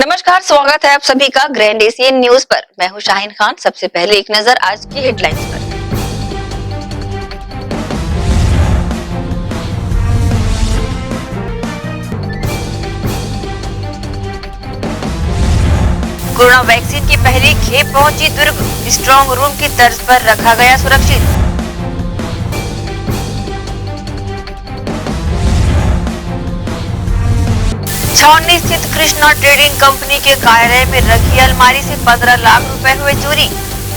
नमस्कार, स्वागत है आप सभी का ग्रैंड एशियन न्यूज पर। मैं हूं शाहीन खान। सबसे पहले एक नजर आज की हेडलाइंस पर। कोरोना वैक्सीन की पहली खेप पहुंची दुर्ग, स्ट्रॉन्ग रूम की तर्ज पर रखा गया सुरक्षित। छावनी स्थित कृष्णा ट्रेडिंग कंपनी के कार्यालय में रखी अलमारी से 15 लाख रुपए हुए चोरी।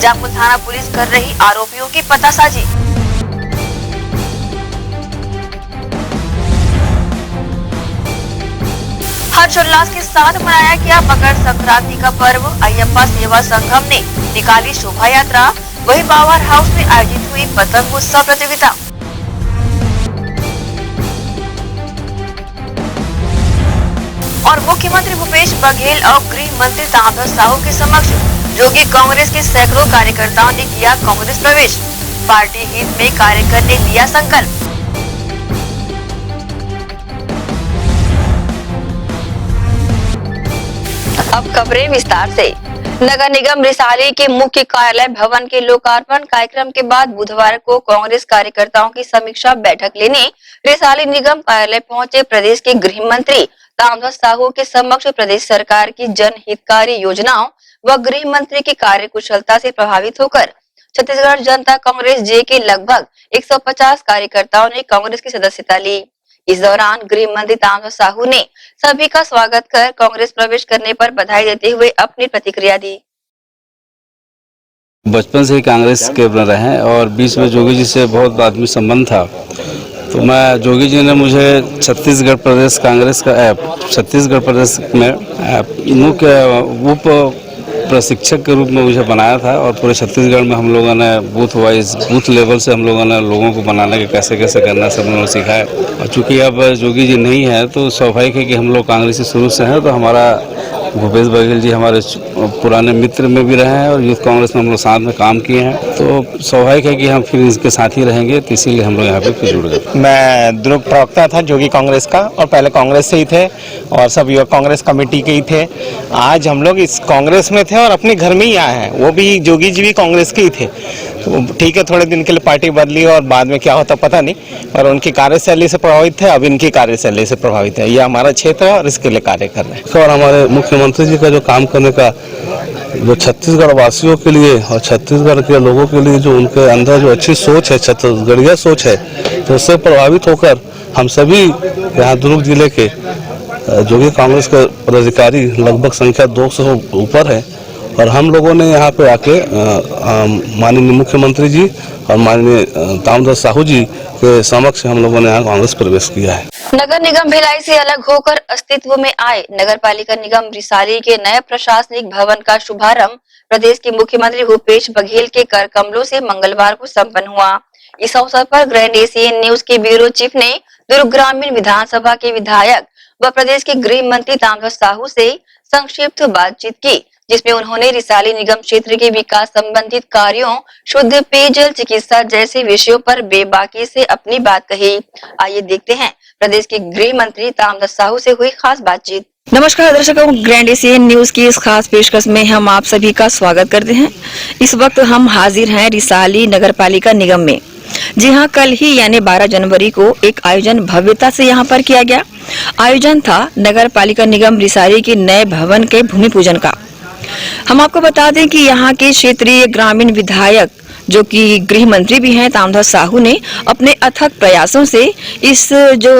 जामुल थाना पुलिस कर रही आरोपियों की पतासाजी। हर्षोल्लास के साथ मनाया गया मकर संक्रांति का पर्व। अयप्पा सेवा संगम ने निकाली शोभा यात्रा। वही पावर हाउस में आयोजित हुई पतंग उत्सव प्रतियोगिता। और मुख्यमंत्री भूपेश बघेल और गृह मंत्री ताम्रध्वज साहू के समक्ष जोगी कांग्रेस के सैकड़ों कार्यकर्ताओं ने किया कांग्रेस प्रवेश। पार्टी हित में कार्य करने लिया संकल्प। अब खबरें विस्तार से। नगर निगम रिसाली के मुख्य कार्यालय भवन के लोकार्पण कार्यक्रम के बाद बुधवार को कांग्रेस कार्यकर्ताओं की समीक्षा बैठक लेने रिसाली निगम कार्यालय पहुंचे प्रदेश के गृह मंत्री ताम्रध्वज साहू के समक्ष प्रदेश सरकार की जनहितकारी योजनाओं व गृह मंत्री की कार्यकुशलता से प्रभावित होकर छत्तीसगढ़ जनता कांग्रेस जे के लगभग 150 कार्यकर्ताओं ने कांग्रेस की सदस्यता ली। इस दौरान गृह मंत्री ताम्रध्वज साहू ने सभी का स्वागत कर कांग्रेस प्रवेश करने पर बधाई देते हुए अपनी प्रतिक्रिया दी। बचपन से ही कांग्रेस के रहे हैं और बीच में जोगी जी से बहुत आदमी संबंध था, तो मैं जोगी जी ने मुझे छत्तीसगढ़ प्रदेश कांग्रेस का छत्तीसगढ़ प्रदेश में मुख्य उप प्रशिक्षक के रूप में मुझे बनाया था और पूरे छत्तीसगढ़ में हम लोगों ने बूथ लेवल से हम लोगों ने लोगों को बनाने के कैसे कैसे करना सब लोगों ने सिखाया। और चूँकि अब जोगी जी नहीं है तो स्वाभाविक है कि हम लोग कांग्रेस से शुरू से हैं, तो हमारा भूपेश बघेल जी हमारे पुराने मित्र में भी रहे हैं और यूथ कांग्रेस में हम लोग साथ में काम किए हैं, तो स्वाभाविक है कि हम फिर इसके साथ ही रहेंगे, तो इसीलिए हम लोग यहाँ पे फिर जुड़ गए। मैं ध्रुव प्रवक्ता था जोगी कांग्रेस का और पहले कांग्रेस से ही थे और सब युवा कांग्रेस कमेटी के ही थे। आज हम लोग इस कांग्रेस में थे और अपने घर में ही आए हैं। वो भी जोगी जी भी कांग्रेस के ही थे, तो ठीक है थोड़े दिन के लिए पार्टी बदली और बाद में क्या होता पता नहीं, और उनकी कार्यशैली से प्रभावित थे, अब इनकी कार्यशैली से प्रभावित है। ये हमारा क्षेत्र है और इसके लिए कार्य कर रहे हैं। और हमारे मुख्यमंत्री जी का जो काम करने का जो छत्तीसगढ़ वासियों के लिए और छत्तीसगढ़ के लोगों के लिए जो उनके अंदर जो अच्छी सोच है, छत्तीसगढ़िया सोच है, तो उससे प्रभावित होकर हम सभी यहाँ दुर्ग जिले के जोगी कांग्रेस के पदाधिकारी लगभग संख्या 200 ऊपर है और हम लोगों ने यहाँ पे आके माननीय मुख्यमंत्री जी और माननीय ताम्रध्वज साहू जी के समक्ष हम लोगों ने यहाँ कांग्रेस प्रवेश किया है। नगर निगम भिलाई से अलग होकर अस्तित्व में आए नगर पालिका निगम रिसाली के नए प्रशासनिक भवन का शुभारंभ प्रदेश के मुख्यमंत्री भूपेश बघेल के कर कमलों से मंगलवार को संपन्न हुआ। इस अवसर पर ग्रैंड एशियन न्यूज के ब्यूरो चीफ ने दुर्ग ग्रामीण विधानसभा के विधायक व प्रदेश के गृह मंत्री ताम्रध्वज साहू से संक्षिप्त बातचीत की, जिसमें उन्होंने रिसाली निगम क्षेत्र के विकास संबंधित कार्यों, शुद्ध पेयजल, चिकित्सा जैसे विषयों पर बेबाकी से अपनी बात कही। आइए देखते हैं प्रदेश के गृह मंत्री ताम्रध्वज साहू से हुई खास बातचीत। नमस्कार दर्शकों, ग्रैंड एशियन न्यूज की इस खास पेशकश में हम आप सभी का स्वागत करते हैं। इस वक्त हम हाजिर हैं रिसाली नगर पालिका निगम में। जी हाँ, कल ही यानी 12 जनवरी को एक आयोजन भव्यता से यहाँ पर किया गया। आयोजन था नगर पालिका निगम रिसाली के नए भवन के भूमि पूजन का। हम आपको बता दें कि यहाँ के क्षेत्रीय ग्रामीण विधायक जो कि गृह मंत्री भी हैं ताम्रध्वज साहू ने अपने अथक प्रयासों से इस जो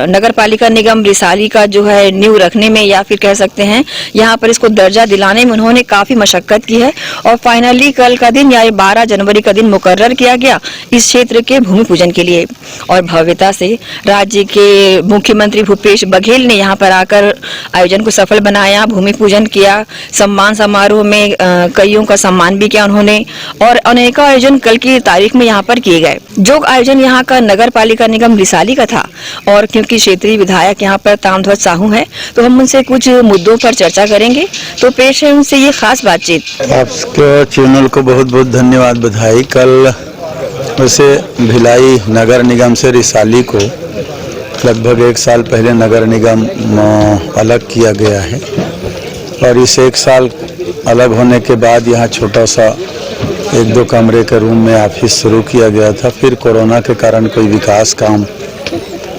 नगर पालिका निगम रिसाली का जो है नींव रखने में या फिर कह सकते हैं यहाँ पर इसको दर्जा दिलाने में उन्होंने काफी मशक्कत की है और फाइनली कल का दिन यानी 12 जनवरी का दिन मुकर्रर किया गया इस क्षेत्र के भूमि पूजन के लिए। और भव्यता से राज्य के मुख्यमंत्री भूपेश बघेल ने यहाँ पर आकर आयोजन को सफल बनाया, भूमि पूजन किया, सम्मान समारोह में कईयों का सम्मान भी किया उन्होंने और अनेकों आयोजन कल की तारीख में यहाँ पर किए गए। जो आयोजन यहाँ का नगर पालिका निगम रिसाली का था और क्योंकि क्षेत्रीय विधायक यहाँ पर ताम्रध्वज साहू है तो हम उनसे कुछ मुद्दों पर चर्चा करेंगे, तो पेश है उनसे ये खास बातचीत। आपके चैनल को बहुत बहुत धन्यवाद, बधाई। कल वैसे भिलाई नगर निगम से रिसाली को लगभग 1 साल पहले नगर निगम अलग किया गया है और इस एक साल अलग होने के बाद यहाँ छोटा सा 1-2 कमरे के रूम में ऑफिस शुरू किया गया था। फिर कोरोना के कारण कोई विकास काम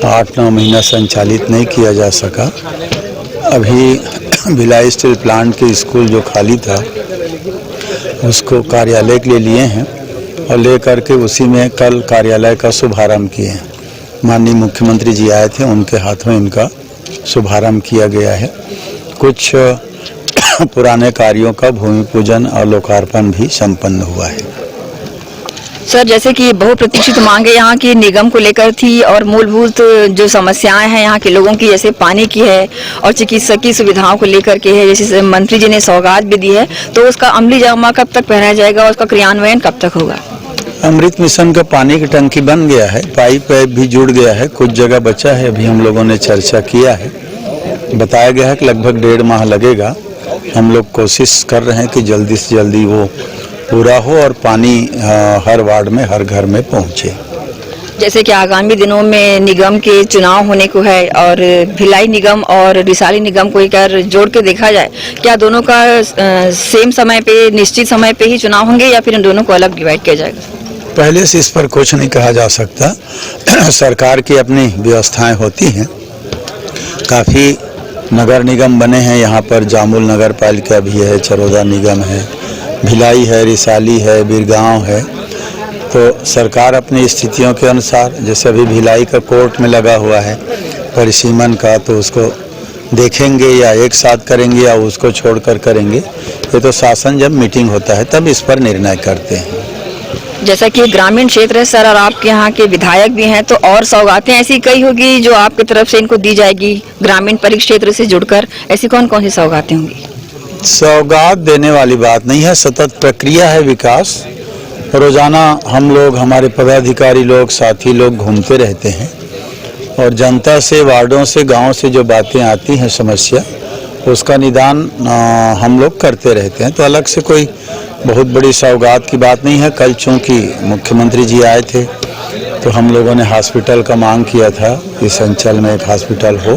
8-9 महीना संचालित नहीं किया जा सका। अभी भिलाई स्टील प्लांट के स्कूल जो खाली था उसको कार्यालय के लिए लिए हैं और ले करके उसी में कल कार्यालय का शुभारंभ किए हैं। माननीय मुख्यमंत्री जी आए थे, उनके हाथों इनका शुभारंभ किया गया है। कुछ पुराने कार्यों का भूमि पूजन और लोकार्पण भी संपन्न हुआ है। सर, जैसे कि बहुप्रतीक्षित मांगे यहाँ की निगम को लेकर थी और मूलभूत जो समस्याएं हैं यहाँ के लोगों की, जैसे पानी की है और चिकित्सकीय सुविधाओं को लेकर के है, जैसे मंत्री जी ने सौगात भी दी है, तो उसका अमली जामा कब तक पहनाया जाएगा और उसका क्रियान्वयन कब तक होगा? अमृत मिशन का पानी की टंकी बन गया है, पाइप भी जुड़ गया है, कुछ जगह बचा है। अभी हम लोगों ने चर्चा किया है, बताया गया है कि लगभग 1.5 माह लगेगा। हम लोग कोशिश कर रहे हैं कि जल्दी से जल्दी वो पूरा हो और पानी हर वार्ड में, हर घर में पहुंचे। जैसे कि आगामी दिनों में निगम के चुनाव होने को है और भिलाई निगम और रिसाली निगम को एक बार जोड़ के देखा जाए, क्या दोनों का सेम समय पे, निश्चित समय पे ही चुनाव होंगे या फिर इन दोनों को अलग डिवाइड किया जाएगा? पहले से इस पर कुछ नहीं कहा जा सकता। सरकार की अपनी व्यवस्थाएं होती हैं। काफ़ी नगर निगम बने हैं यहाँ पर, जामुल नगर पालिका भी है, चरोदा निगम है, भिलाई है, रिसाली है, बिरगांव है। तो सरकार अपनी स्थितियों के अनुसार, जैसे अभी भिलाई का कोर्ट में लगा हुआ है परिसीमन का, तो उसको देखेंगे या एक साथ करेंगे या उसको छोड़कर करेंगे। ये तो शासन जब मीटिंग होता है तब इस पर निर्णय करते हैं। जैसा कि ग्रामीण क्षेत्र है सर और आपके यहाँ के विधायक भी हैं, तो और सौगातें ऐसी कई होगी जो आपकी तरफ से इनको दी जाएगी ग्रामीण परिक्षेत्र से जुड़कर, ऐसी कौन कौन सी सौगातें होंगी? सौगात देने वाली बात नहीं है, सतत प्रक्रिया है विकास। रोजाना हम लोग, हमारे पदाधिकारी लोग, साथी लोग घूमते रहते हैं और जनता से, वार्डों से, गांव से जो बातें आती हैं, समस्या, उसका निदान हम लोग करते रहते हैं। तो अलग से कोई बहुत बड़ी सौगात की बात नहीं है। कल चूँकि मुख्यमंत्री जी आए थे तो हम लोगों ने हॉस्पिटल का मांग किया था, इस अंचल में एक हॉस्पिटल हो,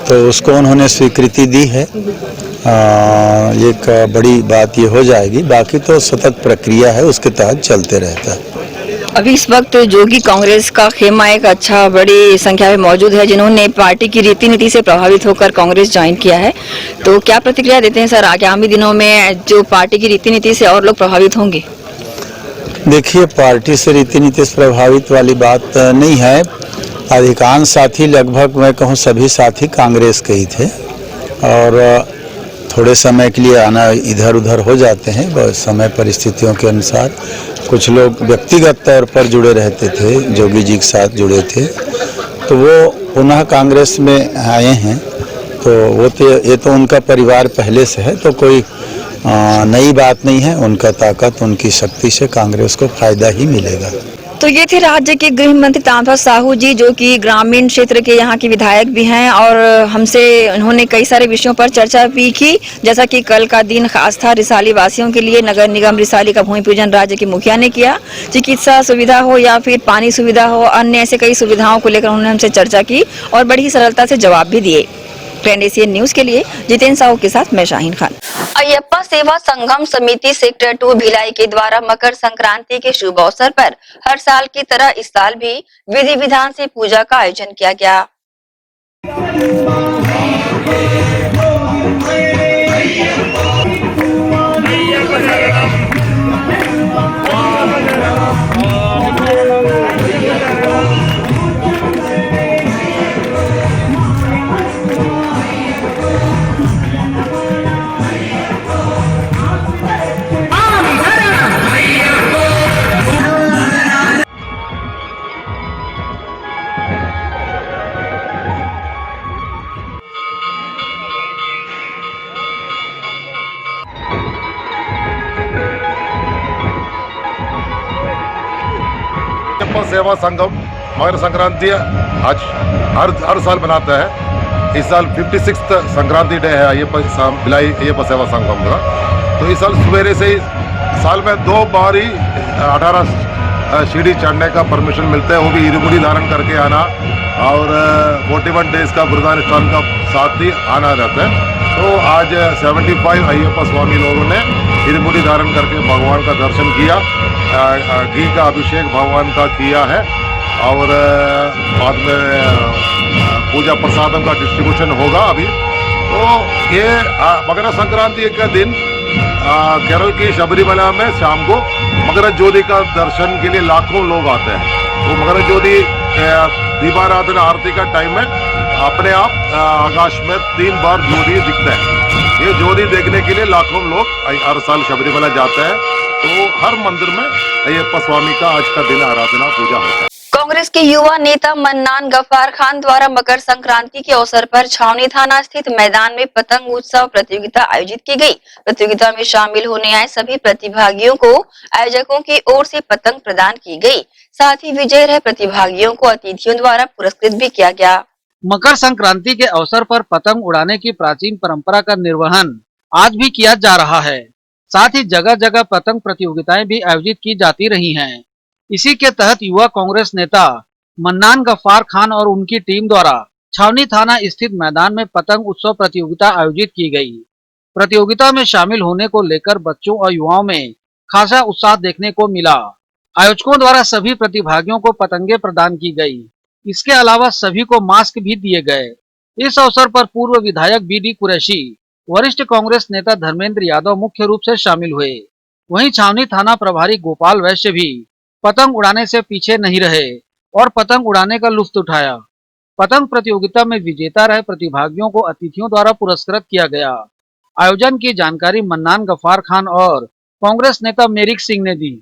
तो उसको उन्होंने स्वीकृति दी है। एक बड़ी बात ये हो जाएगी, बाकी तो सतत प्रक्रिया है, उसके तहत चलते रहता है। अभी इस वक्त जोगी कांग्रेस का खेमा एक अच्छा बड़ी संख्या में मौजूद है जिन्होंने पार्टी की रीति नीति से प्रभावित होकर कांग्रेस ज्वाइन किया है, तो क्या प्रतिक्रिया देते हैं सर? आगामी दिनों में जो पार्टी की रीति नीति से और लोग प्रभावित होंगे? देखिए, पार्टी से रीति नीति से प्रभावित वाली बात नहीं है। अधिकांश साथी, लगभग मैं कहूँ सभी साथी कांग्रेस के ही थे और थोड़े समय के लिए आना इधर उधर हो जाते हैं, बस समय परिस्थितियों के अनुसार। कुछ लोग व्यक्तिगत तौर पर जुड़े रहते थे, जोगी जी के साथ जुड़े थे, तो वो पुनः कांग्रेस में आए हैं। तो वो तो ये तो उनका परिवार पहले से है, तो कोई नई बात नहीं है। उनका ताकत, उनकी शक्ति से कांग्रेस को फायदा ही मिलेगा। तो ये थे राज्य के गृह मंत्री ताम्रध्वज साहू जी, जो कि ग्रामीण क्षेत्र के यहाँ के विधायक भी हैं और हमसे उन्होंने कई सारे विषयों पर चर्चा भी की। जैसा कि कल का दिन खास था रिसाली वासियों के लिए, नगर निगम रिसाली का भूमि पूजन राज्य के मुखिया ने किया। चिकित्सा सुविधा हो या फिर पानी सुविधा हो, अन्य ऐसे कई सुविधाओं को लेकर उन्होंने हमसे चर्चा की और बड़ी ही सरलता से जवाब भी दिए। ग्रैंड एशियन न्यूज के लिए जितेंद्र साहू के साथ मैं शाहीन खान। अयप्पा सेवा संगम समिति सेक्टर 2 भिलाई के द्वारा मकर संक्रांति के शुभ अवसर पर हर साल की तरह इस साल भी विधि विधान से पूजा का आयोजन किया गया। सेवा संगम मकर संक्रांति आज हर साल मनाता है। इस साल 56th संक्रांति डे है भिलाई अयप्पा सेवा संगम का। तो इस साल सवेरे से ही साल में 2 बार ही 18 सीढ़ी चढ़ने का परमिशन मिलता है, वो भी इरुमुड़ी धारण करके आना और 41 डेज का गुरुदान स्थान का साथ ही आना रहता है। तो आज 75 अय्यप्पा स्वामी लोगों ने इरमुड़ी धारण करके भगवान का दर्शन किया, घी का अभिषेक भगवान का किया है और बाद में पूजा प्रसादम का डिस्ट्रीब्यूशन होगा अभी। तो ये मकर संक्रांति के दिन केरल की शबरीमला में शाम को मकर ज्योति का दर्शन के लिए लाखों लोग आते हैं। तो मकर ज्योति दीपाराधना आरती का टाइम में अपने आप आकाश में 3 बार ज्योति दिखता है। ये ज्योति देखने के लिए लाखों लोग हर साल शबरीमला जाते हैं। तो हर मंदिर में अय्यप्पा स्वामी का आज का दिन आराधना पूजा होता है। कांग्रेस के युवा नेता मन्नान गफ्फार खान द्वारा मकर संक्रांति के अवसर पर छावनी थाना स्थित मैदान में पतंग उत्सव प्रतियोगिता आयोजित की गई। प्रतियोगिता में शामिल होने आए सभी प्रतिभागियों को आयोजकों की ओर से पतंग प्रदान की गई। साथ ही विजय रहे प्रतिभागियों को अतिथियों द्वारा पुरस्कृत भी किया गया। मकर संक्रांति के अवसर पर पतंग उड़ाने की प्राचीन परंपरा का निर्वहन आज भी किया जा रहा है। साथ ही जगह जगह पतंग प्रतियोगिताएं भी आयोजित की जाती रही हैं। इसी के तहत युवा कांग्रेस नेता मन्नान गफ्फार खान और उनकी टीम द्वारा छावनी थाना स्थित मैदान में पतंग उत्सव प्रतियोगिता आयोजित की गई। प्रतियोगिता में शामिल होने को लेकर बच्चों और युवाओं में खासा उत्साह देखने को मिला। आयोजकों द्वारा सभी प्रतिभागियों को पतंगे प्रदान की गई। इसके अलावा सभी को मास्क भी दिए गए। इस अवसर पर पूर्व विधायक बीडी कुरैशी, वरिष्ठ कांग्रेस नेता धर्मेंद्र यादव मुख्य रूप से शामिल हुए। वहीं छावनी थाना प्रभारी गोपाल वैश्य भी पतंग उड़ाने से पीछे नहीं रहे और पतंग उड़ाने का लुत्फ उठाया। पतंग प्रतियोगिता में विजेता रहे प्रतिभागियों को अतिथियों द्वारा पुरस्कृत किया गया। आयोजन की जानकारी मन्नान गफ्फार खान और कांग्रेस नेता मेरिक सिंह ने दी।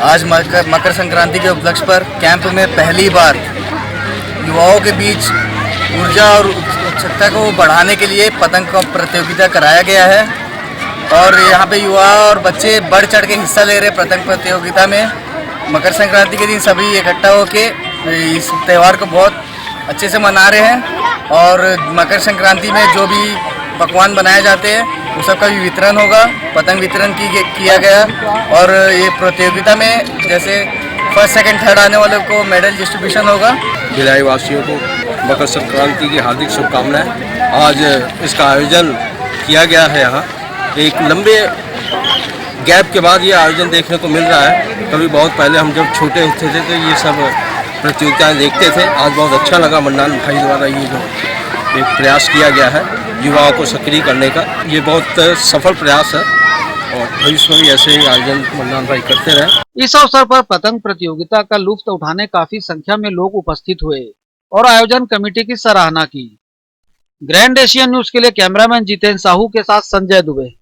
आज मकर संक्रांति के उपलक्ष्य पर कैंप में पहली बार युवाओं के बीच ऊर्जा और उत्सुकता को बढ़ाने के लिए पतंग का प्रतियोगिता कराया गया है और यहाँ पे युवा और बच्चे बढ़ चढ़ के हिस्सा ले रहे पतंग प्रतियोगिता में। मकर संक्रांति के दिन सभी इकट्ठा होके इस त्यौहार को बहुत अच्छे से मना रहे हैं और मकर संक्रांति में जो भी पकवान बनाए जाते हैं उस सब का भी वितरण होगा। पतंग वितरण किया गया और ये प्रतियोगिता में जैसे फर्स्ट सेकंड थर्ड आने वालों को मेडल डिस्ट्रीब्यूशन होगा। भिलाई वासियों को मकर संक्रांति की हार्दिक शुभकामनाएं। आज इसका आयोजन किया गया है। यहाँ एक लंबे गैप के बाद ये आयोजन देखने को मिल रहा है। कभी बहुत पहले हम जब छोटे होते थे तो ये सब प्रतियोगिताएं देखते थे। आज बहुत अच्छा लगा मन्नान भाई द्वारा ये जो एक प्रयास किया गया है युवाओं को सक्रिय करने का, ये बहुत सफल प्रयास है और भविष्य में भी ऐसे ही आयोजन मन्नान भाई करते रहे। इस अवसर पर पतंग प्रतियोगिता का लुत्फ उठाने काफी संख्या में लोग उपस्थित हुए और आयोजन कमेटी की सराहना की। ग्रैंड एशियन न्यूज के लिए कैमरामैन जितेंद्र साहू के साथ संजय दुबे।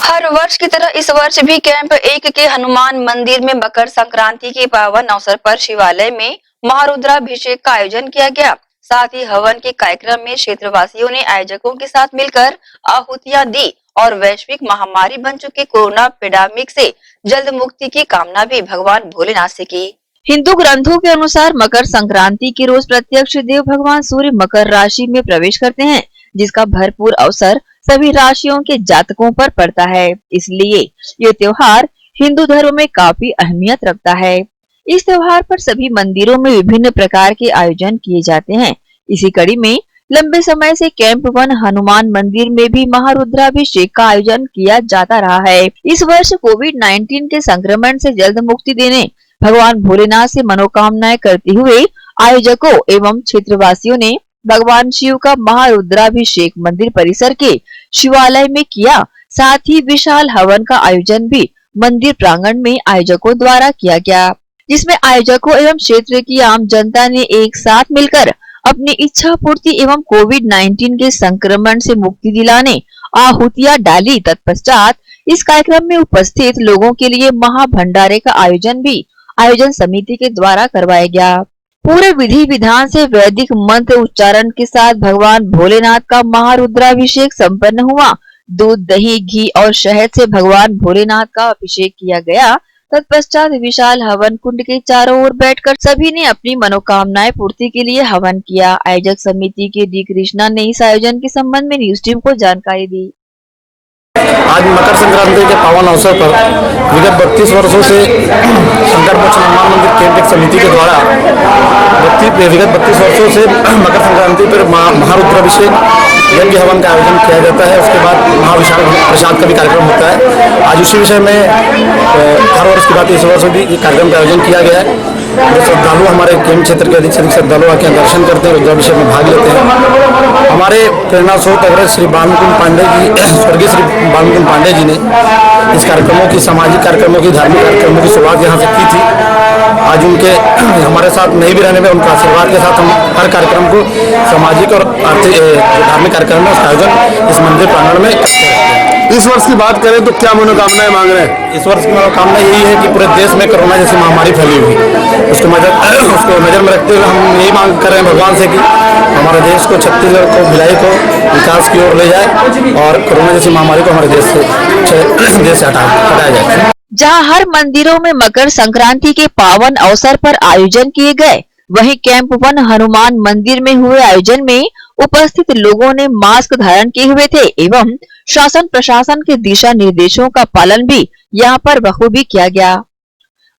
हर वर्ष की तरह इस वर्ष भी कैंप 1 के हनुमान मंदिर में मकर संक्रांति के पावन अवसर पर शिवालय में महारुद्राभिषेक का आयोजन किया गया। साथ ही हवन के कार्यक्रम में क्षेत्रवासियों ने आयोजकों के साथ मिलकर आहुतियां दी और वैश्विक महामारी बन चुके कोरोना पैंडेमिक से जल्द मुक्ति की कामना भी भगवान भोलेनाथ से की। हिंदू ग्रंथों के अनुसार मकर संक्रांति के रोज प्रत्यक्ष देव भगवान सूर्य मकर राशि में प्रवेश करते हैं, जिसका भरपूर अवसर सभी राशियों के जातकों पर पड़ता है। इसलिए ये त्योहार हिंदू धर्म में काफी अहमियत रखता है। इस त्योहार पर सभी मंदिरों में विभिन्न प्रकार के आयोजन किए जाते हैं। इसी कड़ी में लंबे समय से कैंप 1 हनुमान मंदिर में भी महारुद्राभिषेक का आयोजन किया जाता रहा है। इस वर्ष कोविड-19 के संक्रमण से जल्द मुक्ति देने भगवान भोलेनाथ से मनोकामनाएं करते हुए आयोजकों एवं क्षेत्रवासियों ने भगवान शिव का महारुद्राभिषेक मंदिर परिसर के शिवालय में किया। साथ ही विशाल हवन का आयोजन भी मंदिर प्रांगण में आयोजकों द्वारा किया गया, जिसमें आयोजकों एवं क्षेत्र की आम जनता ने एक साथ मिलकर अपनी इच्छा पूर्ति एवं कोविड-19 के संक्रमण से मुक्ति दिलाने आहुतियां डाली। तत्पश्चात इस कार्यक्रम में उपस्थित लोगों के लिए महाभंडारे का आयोजन भी आयोजन समिति के द्वारा करवाया गया। पूरे विधि विधान से वैदिक मंत्र उच्चारण के साथ भगवान भोलेनाथ का महारुद्राभिषेक संपन्न हुआ। दूध, दही, घी और शहद से भगवान भोलेनाथ का अभिषेक किया गया। तत्पश्चात विशाल हवन कुंड के चारों ओर बैठकर सभी ने अपनी मनोकामनाएं पूर्ति के लिए हवन किया। आयोजक समिति के डी कृष्णा ने इस आयोजन के संबंध में न्यूज टीम को जानकारी दी। आज मकर संक्रांति के पावन अवसर पर विगत 32 वर्षों से शंकर मोक्ष हनुमान मंदिर कैंप समिति के द्वारा विगत 32 वर्षों से मकर संक्रांति पर महारुद्राभिषेक यज्ञ हवन का आयोजन किया जाता है। उसके बाद महाविशाल प्रसाद का भी कार्यक्रम होता है। आज उसी विषय में हर वर्ष की बात इस वर्ष भी ये कार्यक्रम का आयोजन किया गया है। जो श्रद्धालु हमारे केम क्षेत्र के अधिक से अधिक श्रद्धालु आके दर्शन करते हैं, रुद्राभिषेक में भाग लेते हैं। हमारे प्रेरणा स्रोत अग्रज श्री बालमुकुंद पांडे जी, स्वर्गीय श्री बालमुकुंद पांडे जी ने इस कार्यक्रमों की, सामाजिक कार्यक्रमों की, धार्मिक कार्यक्रमों की शुरुआत यहाँ से की थी। आज उनके हमारे साथ नहीं भी रहने में उनका आशीर्वाद के साथ हम हर कार्यक्रम को सामाजिक और आर्थिक धार्मिक कार्यक्रम में उसका आयोजन इस मंदिर प्रांगण में करते हैं। इस वर्ष की बात करें तो क्या मनोकामनाएं मांग रहे हैं? इस वर्ष की मनोकामना यही है कि पूरे देश में कोरोना जैसी महामारी फैली हुई, उसको नज़र में रखते हुए हम यही मांग कर रहे हैं भगवान से कि हमारे देश को, छत्तीसगढ़ को, भिलाई को विकास की ओर ले जाए और कोरोना जैसी महामारी को हमारे देश से हटाया जाए। जहां हर मंदिरों में मकर संक्रांति के पावन अवसर पर आयोजन किए गए, वहीं कैंप 1 हनुमान मंदिर में हुए आयोजन में उपस्थित लोगों ने मास्क धारण किए हुए थे एवं शासन प्रशासन के दिशा निर्देशों का पालन भी यहां पर बखूबी किया गया।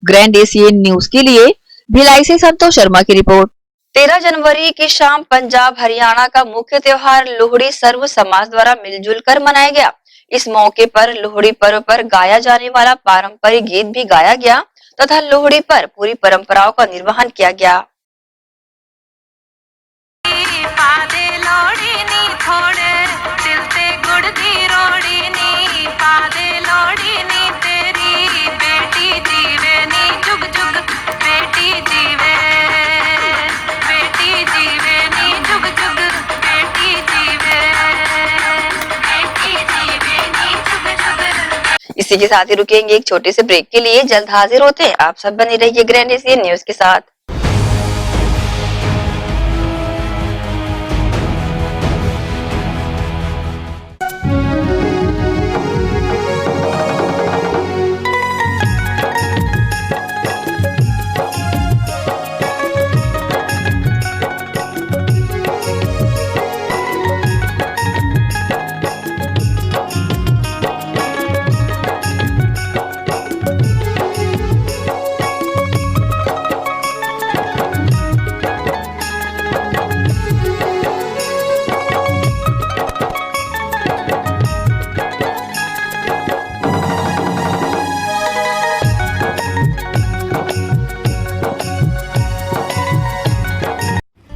ग्रैंड एशियन न्यूज के लिए भिलाई से संतोष शर्मा की रिपोर्ट। 13 जनवरी की शाम पंजाब हरियाणा का मुख्य त्योहार लोहड़ी सर्व समाज द्वारा मिलजुल कर मनाया गया। इस मौके पर लोहड़ी पर्व पर गाया जाने वाला पारंपरिक गीत भी गाया गया तथा लोहड़ी पर पूरी परंपराओं का निर्वहन किया गया। इसी के साथ ही रुकेंगे एक छोटे से ब्रेक के लिए। जल्द हाजिर होते हैं, आप सब बने रहिए ग्रैंड एशियन न्यूज के साथ।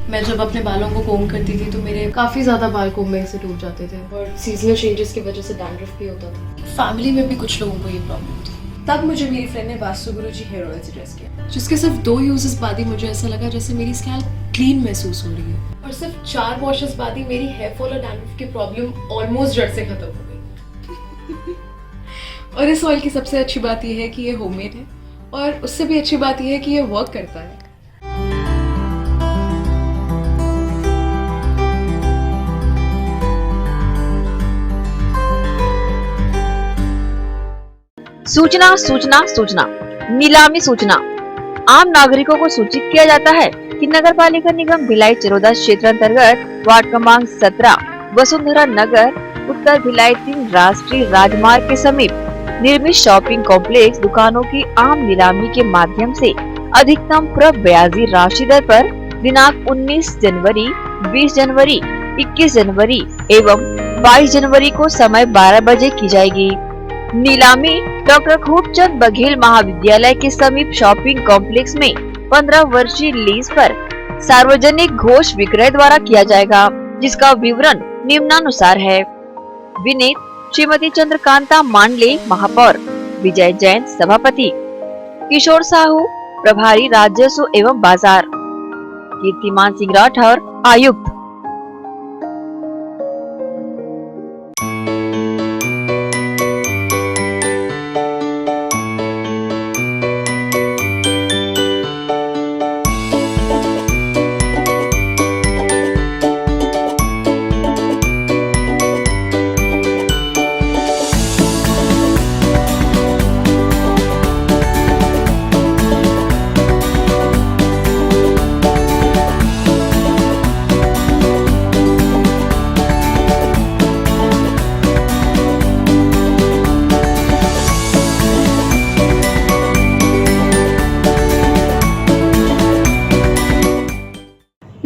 मैं जब अपने बालों को कोम करती थी तो मेरे काफ़ी ज़्यादा बाल कोम्बिंग से टूट जाते थे और सीजनल चेंजेस की वजह से डैंड्रफ भी होता था। फैमिली में भी कुछ लोगों को ये प्रॉब्लम थी। तब मुझे मेरी फ्रेंड ने वास्तु गुरुजी हेयर ऑयल सजेस्ट किया, जिसके सिर्फ 2 यूजेस बाद ही मुझे ऐसा लगा जैसे मेरी स्कैल्प क्लीन महसूस हो रही है और सिर्फ 4 वॉशेस बाद ही मेरी हेयर फॉल और डैंड्रफ की प्रॉब्लम ऑलमोस्ट जड़ से खत्म हो गई। और इस ऑयल की सबसे अच्छी बात यह है कि ये होममेड है और उससे भी अच्छी बात यह है कि ये वर्क करता है। सूचना सूचना सूचना नीलामी सूचना। आम नागरिकों को सूचित किया जाता है कि नगर पालिका निगम भिलाई चिरोदा क्षेत्र अंतर्गत वार्ड क्रमांक 17 वसुंधरा नगर उत्तर भिलाई 3 राष्ट्रीय राजमार्ग के समीप निर्मित शॉपिंग कॉम्प्लेक्स दुकानों की आम नीलामी के माध्यम से अधिकतम प्रब्याजी राशि दर पर दिनांक 19 जनवरी, 20 जनवरी, 21 जनवरी एवं 22 जनवरी को समय 12 बजे की जाएगी। नीलामी डॉक्टर खूबचंद बघेल महाविद्यालय के समीप शॉपिंग कॉम्प्लेक्स में 15 वर्षीय लीज पर सार्वजनिक घोष विक्रय द्वारा किया जाएगा, जिसका विवरण निम्नानुसार है। विनीत श्रीमती चंद्रकांता मांडले महापौर, विजय जैन सभापति, किशोर साहू प्रभारी राजस्व एवं बाजार, कीर्तिमान सिंह राठौर आयुक्त।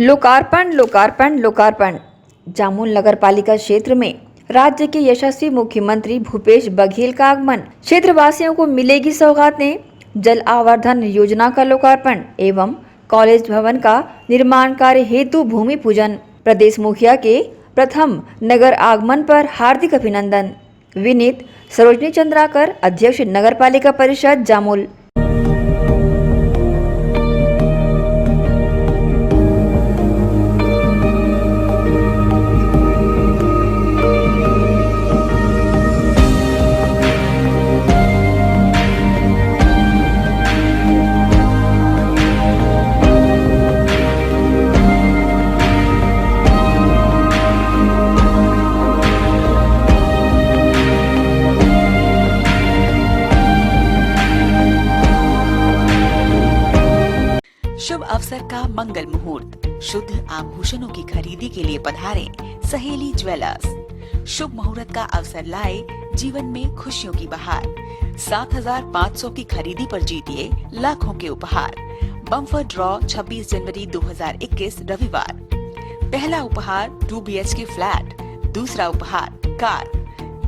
लोकार्पण लोकार्पण लोकार्पण। जामुल नगर पालिका क्षेत्र में राज्य के यशस्वी मुख्यमंत्री भूपेश बघेल का आगमन। क्षेत्रवासियों को मिलेगी सौगातें। जल आवर्धन योजना का लोकार्पण एवं कॉलेज भवन का निर्माण कार्य हेतु भूमि पूजन। प्रदेश मुखिया के प्रथम नगर आगमन पर हार्दिक अभिनंदन। विनीत सरोजनी चंद्राकर, अध्यक्ष नगर पालिका परिषद जामुल। शुभ अवसर का मंगल मुहूर्त, शुद्ध आभूषणों की खरीदी के लिए पधारे सहेली ज्वेलर्स। शुभ मुहूर्त का अवसर लाए जीवन में खुशियों की बहार। 7,500 की खरीदी पर जीतिए लाखों के उपहार। बम्पर ड्रॉ 26 जनवरी 2021 रविवार। पहला उपहार 2 BHK फ्लैट, दूसरा उपहार कार,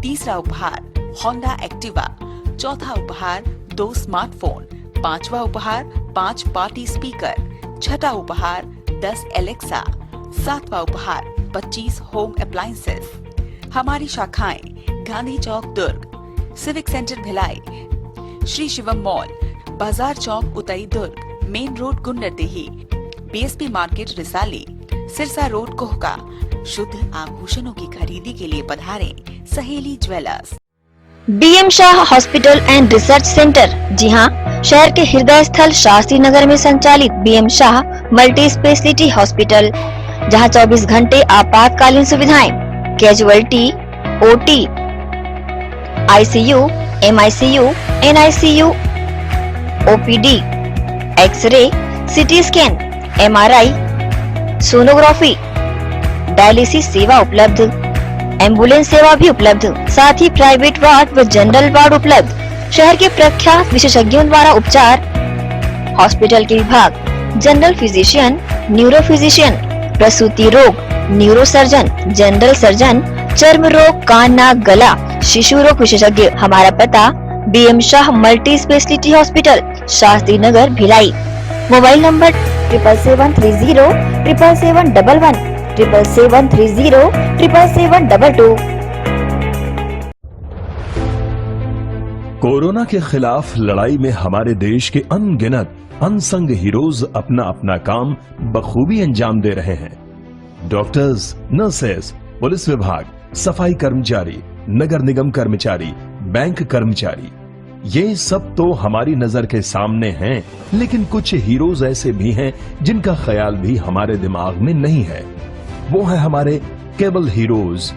तीसरा उपहार होंडा एक्टिवा, चौथा उपहार 2 स्मार्टफोन, पांचवा उपहार 5 पार्टी स्पीकर, छठा उपहार 10 एलेक्सा, सातवां उपहार 25 होम अप्लायंसेस। हमारी शाखाएं Gandhi Chowk Durg, civic centre Bhilai, Shri Shivam mall, Bazaar Chowk Utai Durg, main road Gunderdehi, BSP market Risali, Sirsa road Kohka. शुद्ध आभूषणों की खरीदी के लिए पधारे Saheli jewellers. BM Shah hospital and research centre. जी हाँ, शहर के हृदय स्थल शास्त्री नगर में संचालित BM Shah multi speciality hospital, जहां 24 घंटे आपातकालीन सुविधाएं, casualty, OT, ICU, MICU, NICU, OPD, x ray, CT scan, MRI, sonography, dialysis सेवा उपलब्ध, एम्बुलेंस सेवा भी उपलब्ध, साथ ही प्राइवेट वार्ड व जनरल वार्ड उपलब्ध। शहर के प्रख्यात विशेषज्ञों द्वारा उपचार। हॉस्पिटल के विभाग जनरल फिजिशियन, न्यूरो फिजिशियन, प्रसूति रोग, न्यूरो सर्जन, जनरल सर्जन, चर्म रोग, कान नाक गला, शिशु रोग विशेषज्ञ। हमारा पता BM Shah multi speciality hospital, Shastri Nagar Bhilai. Mobile number 7730 77711 7730 77722। Corona के खिलाफ लड़ाई में हमारे देश के अनगिनत अनसंग हीरोज अपना अपना काम बखूबी अंजाम दे रहे हैं। डॉक्टर्स, नर्सेस, पुलिस विभाग, सफाई कर्मचारी, नगर निगम कर्मचारी, बैंक कर्मचारी, ये सब तो हमारी नजर के सामने हैं, लेकिन कुछ हीरोज ऐसे भी हैं जिनका ख्याल भी हमारे दिमाग में नहीं है। वो है हमारे केबल हीरोज।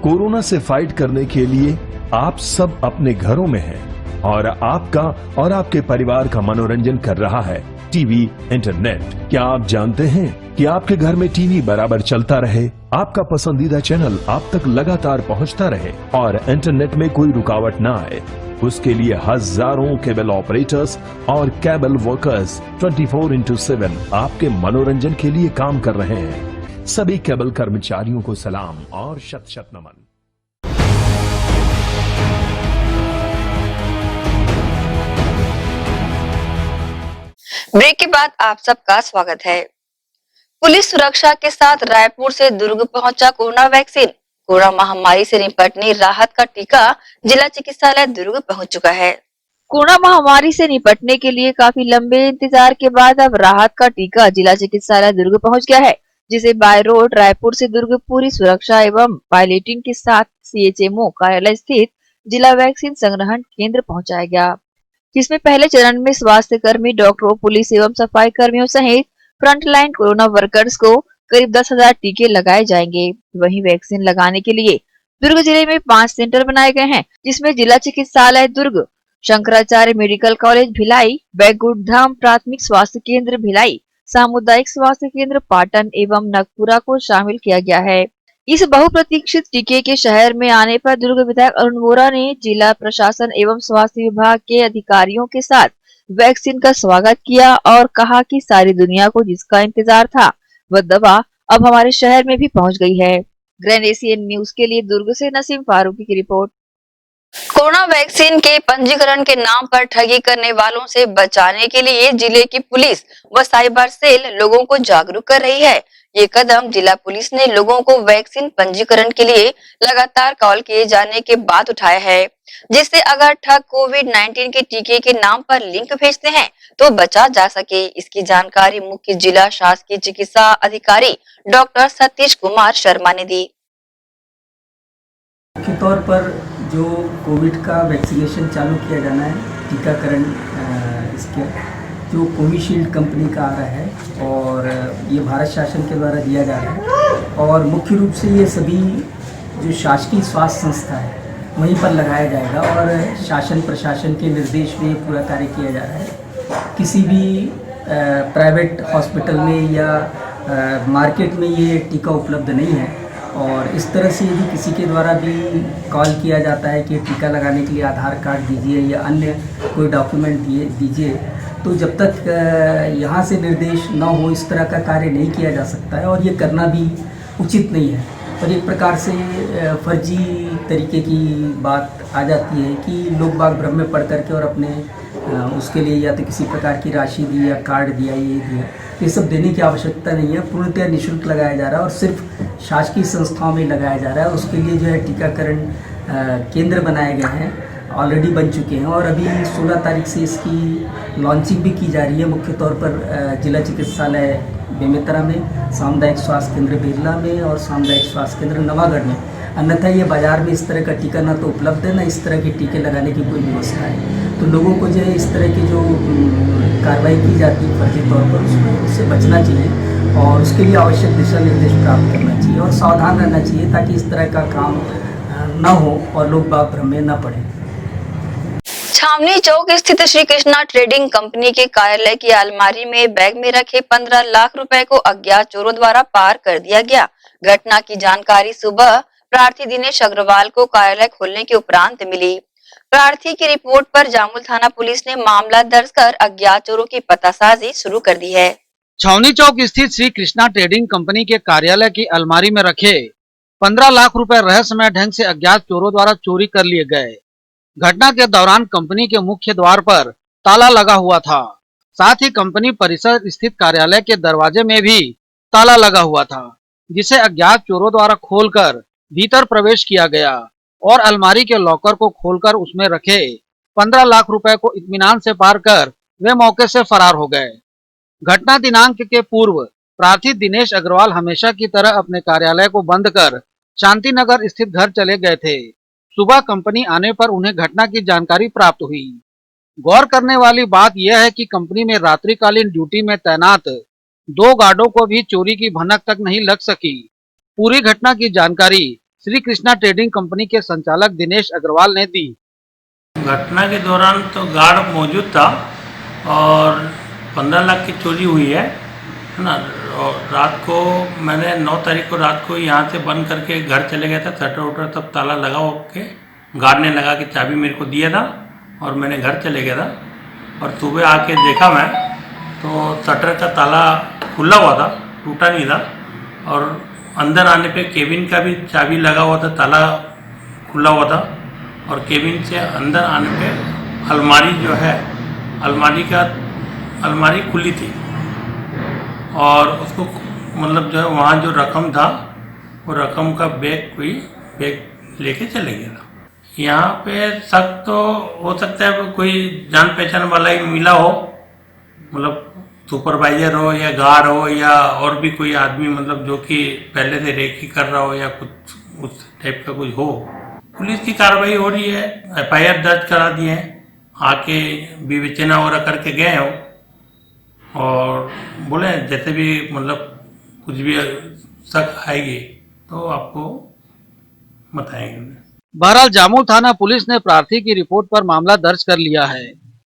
कोरोना से फाइट करने के लिए आप सब अपने घरों में हैं और आपका और आपके परिवार का मनोरंजन कर रहा है टीवी, इंटरनेट। क्या आप जानते हैं कि आपके घर में टीवी बराबर चलता रहे, आपका पसंदीदा चैनल आप तक लगातार पहुंचता रहे और इंटरनेट में कोई रुकावट ना आए? उसके लिए हजारों केबल ऑपरेटर्स और केबल वर्कर्स 24/7 आपके मनोरंजन के लिए काम कर रहे हैं। सभी केबल कर्मचारियों को सलाम और शत शत नमन। ब्रेक के बाद आप सबका स्वागत है। पुलिस सुरक्षा के साथ रायपुर से दुर्ग पहुंचा कोरोना वैक्सीन। कोरोना महामारी से निपटने राहत का टीका जिला चिकित्सालय दुर्ग पहुंच चुका है। कोरोना महामारी से निपटने के लिए काफी लंबे इंतजार के बाद अब राहत का टीका जिला चिकित्सालय दुर्ग पहुंच गया है, जिसे बाय रोड रायपुर से दुर्ग पूरी सुरक्षा एवं पायलटिंग के साथ CHMO कार्यालय स्थित जिला वैक्सीन संग्रहण केंद्र पहुंचाया गया, जिसमें पहले चरण में स्वास्थ्य कर्मी, डॉक्टरों, पुलिस एवं सफाई कर्मियों सहित फ्रंटलाइन कोरोना वर्कर्स को करीब 10,000 टीके लगाए जाएंगे। वहीं वैक्सीन लगाने के लिए दुर्ग जिले में 5 सेंटर बनाए गए हैं, जिसमें जिला चिकित्सालय दुर्ग, शंकराचार्य मेडिकल कॉलेज भिलाई, बैकुंठ धाम प्राथमिक स्वास्थ्य केंद्र भिलाई, सामुदायिक स्वास्थ्य केंद्र पाटन एवं नगपुरा को शामिल किया गया है। इस बहुप्रतीक्षित टीके के शहर में आने पर दुर्ग विधायक अरुण वोरा ने जिला प्रशासन एवं स्वास्थ्य विभाग के अधिकारियों के साथ वैक्सीन का स्वागत किया और कहा कि सारी दुनिया को जिसका इंतजार था वह दवा अब हमारे शहर में भी पहुंच गई है। ग्रैंड एशियन न्यूज के लिए दुर्ग से नसीम फारूकी की रिपोर्ट। कोरोना वैक्सीन के पंजीकरण के नाम पर ठगी करने वालों से बचाने के लिए जिले की पुलिस व साइबर सेल लोगों को जागरूक कर रही है। ये कदम जिला पुलिस ने लोगों को वैक्सीन पंजीकरण के लिए लगातार कॉल किए जाने के बाद उठाया है, जिससे अगर ठग कोविड-19 के टीके के नाम पर लिंक भेजते हैं तो बचा जा सके। इसकी जानकारी मुख्य जिला शासकीय चिकित्सा अधिकारी डॉक्टर सतीश कुमार शर्मा ने दी। मुख्य तौर पर जो कोविड का वैक्सीनेशन चालू किया जाना है, टीकाकरण इसके जो कोविशील्ड कंपनी का आ रहा है और ये भारत शासन के द्वारा दिया जा रहा है और मुख्य रूप से ये सभी जो शासकीय स्वास्थ्य संस्था है वहीं पर लगाया जाएगा और शासन प्रशासन के निर्देश में पूरा कार्य किया जा रहा है। किसी भी प्राइवेट हॉस्पिटल में या मार्केट में ये टीका उपलब्ध नहीं है और इस तरह से यदि किसी के द्वारा भी कॉल किया जाता है कि टीका लगाने के लिए आधार कार्ड दीजिए या अन्य कोई डॉक्यूमेंट दीजिए, तो जब तक यहाँ से निर्देश न हो इस तरह का कार्य नहीं किया जा सकता है और ये करना भी उचित नहीं है। और एक प्रकार से फर्जी तरीके की बात आ जाती है कि लोग बाग भ्रम में पड़ करके और अपने उसके लिए या तो किसी प्रकार की राशि दी या कार्ड दिया ये दिया, ये सब देने की आवश्यकता नहीं है। पूर्णतः निःशुल्क लगाया जा रहा है और सिर्फ शासकीय संस्थाओं में लगाया जा रहा है। उसके लिए जो है टीकाकरण केंद्र बनाए गए हैं, ऑलरेडी बन चुके हैं और अभी 16 तारीख से इसकी लॉन्चिंग भी की जा रही है। मुख्य तौर पर जिला चिकित्सालय बेमेतरा में, सामुदायिक स्वास्थ्य केंद्र बिरला में और सामुदायिक स्वास्थ्य केंद्र नवागढ़ में। अन्यथा ये बाजार में इस तरह का टीका ना तो उपलब्ध है, ना इस तरह के टीके लगाने की कोई व्यवस्था है। तो लोगों को जो है इस तरह की जो कार्रवाई की जाती है फर्जी तौर पर उससे बचना चाहिए और उसके लिए आवश्यक दिशा निर्देश प्राप्त करना चाहिए और सावधान रहना चाहिए ताकि इस तरह का काम न हो और लोग बाग भ्रम में न पड़े। छावनी चौक स्थित श्री कृष्णा ट्रेडिंग कंपनी के कार्यालय की अलमारी में बैग में रखे 15 लाख रुपए को अज्ञात चोरों द्वारा पार कर दिया गया। घटना की जानकारी सुबह प्रार्थी दिनेश अग्रवाल को कार्यालय खोलने के उपरांत मिली। प्रार्थी की रिपोर्ट पर जामुल थाना पुलिस ने मामला दर्ज कर अज्ञात चोरों की पतासाजी शुरू कर दी है। छावनी चौक स्थित श्री कृष्णा ट्रेडिंग कंपनी के कार्यालय की अलमारी में रखे 15 लाख रुपए रहस्यमय ढंग से अज्ञात चोरों द्वारा चोरी कर लिए गए। घटना के दौरान कंपनी के मुख्य द्वार पर ताला लगा हुआ था, साथ ही कंपनी परिसर स्थित कार्यालय के दरवाजे में भी ताला लगा हुआ था, जिसे अज्ञात चोरों द्वारा खोलकर भीतर प्रवेश किया गया और अलमारी के लॉकर को खोलकर उसमें रखे 15 लाख रुपए को इत्मीनान से पार कर वे मौके से फरार हो गए। घटना दिनांक के पूर्व प्रार्थी दिनेश अग्रवाल हमेशा की तरह अपने कार्यालय को बंद कर शांति नगर स्थित घर चले गए थे। सुबह कंपनी आने पर उन्हें घटना की जानकारी प्राप्त हुई। गौर करने वाली बात यह है कि कंपनी में रात्रिकालीन ड्यूटी में तैनात 2 गार्डों को भी चोरी की भनक तक नहीं लग सकी। पूरी घटना की जानकारी श्री कृष्णा ट्रेडिंग कंपनी के संचालक दिनेश अग्रवाल ने दी। घटना के दौरान तो गार्ड मौजूद था और 15 लाख की चोरी हुई है ना। और रात को मैंने 9 तारीख को रात को यहाँ से बंद करके घर चले गया था। शटर वटर तब ताला लगा के गार्ड ने लगा के चाबी मेरे को दिया था और मैंने घर चले गया था। और सुबह आके देखा मैं तो शटर का ताला खुला हुआ था, टूटा नहीं था। और अंदर आने पे केबिन का भी चाबी लगा हुआ था, ताला खुला हुआ था। और केबिन से अंदर आने पे अलमारी जो है, अलमारी खुली थी और उसको मतलब जो है वहाँ जो रकम था वो रकम का बैग लेके चले गया था। यहाँ पे शक तो हो सकता है कोई जान पहचान वाला ही मिला हो, मतलब सुपरवाइजर हो या गार्ड हो या और भी कोई आदमी, मतलब जो कि पहले से रेकी कर रहा हो या कुछ उस टाइप का कुछ हो। पुलिस की कार्रवाई हो रही है, FIR दर्ज करा दिए हैं, आके विवेचना वगैरह करके गए हो और बोले जैसे भी मतलब कुछ भी शक आएगी तो आपको बताएंगे। बहरहाल जामुल थाना पुलिस ने प्रार्थी की रिपोर्ट पर मामला दर्ज कर लिया है।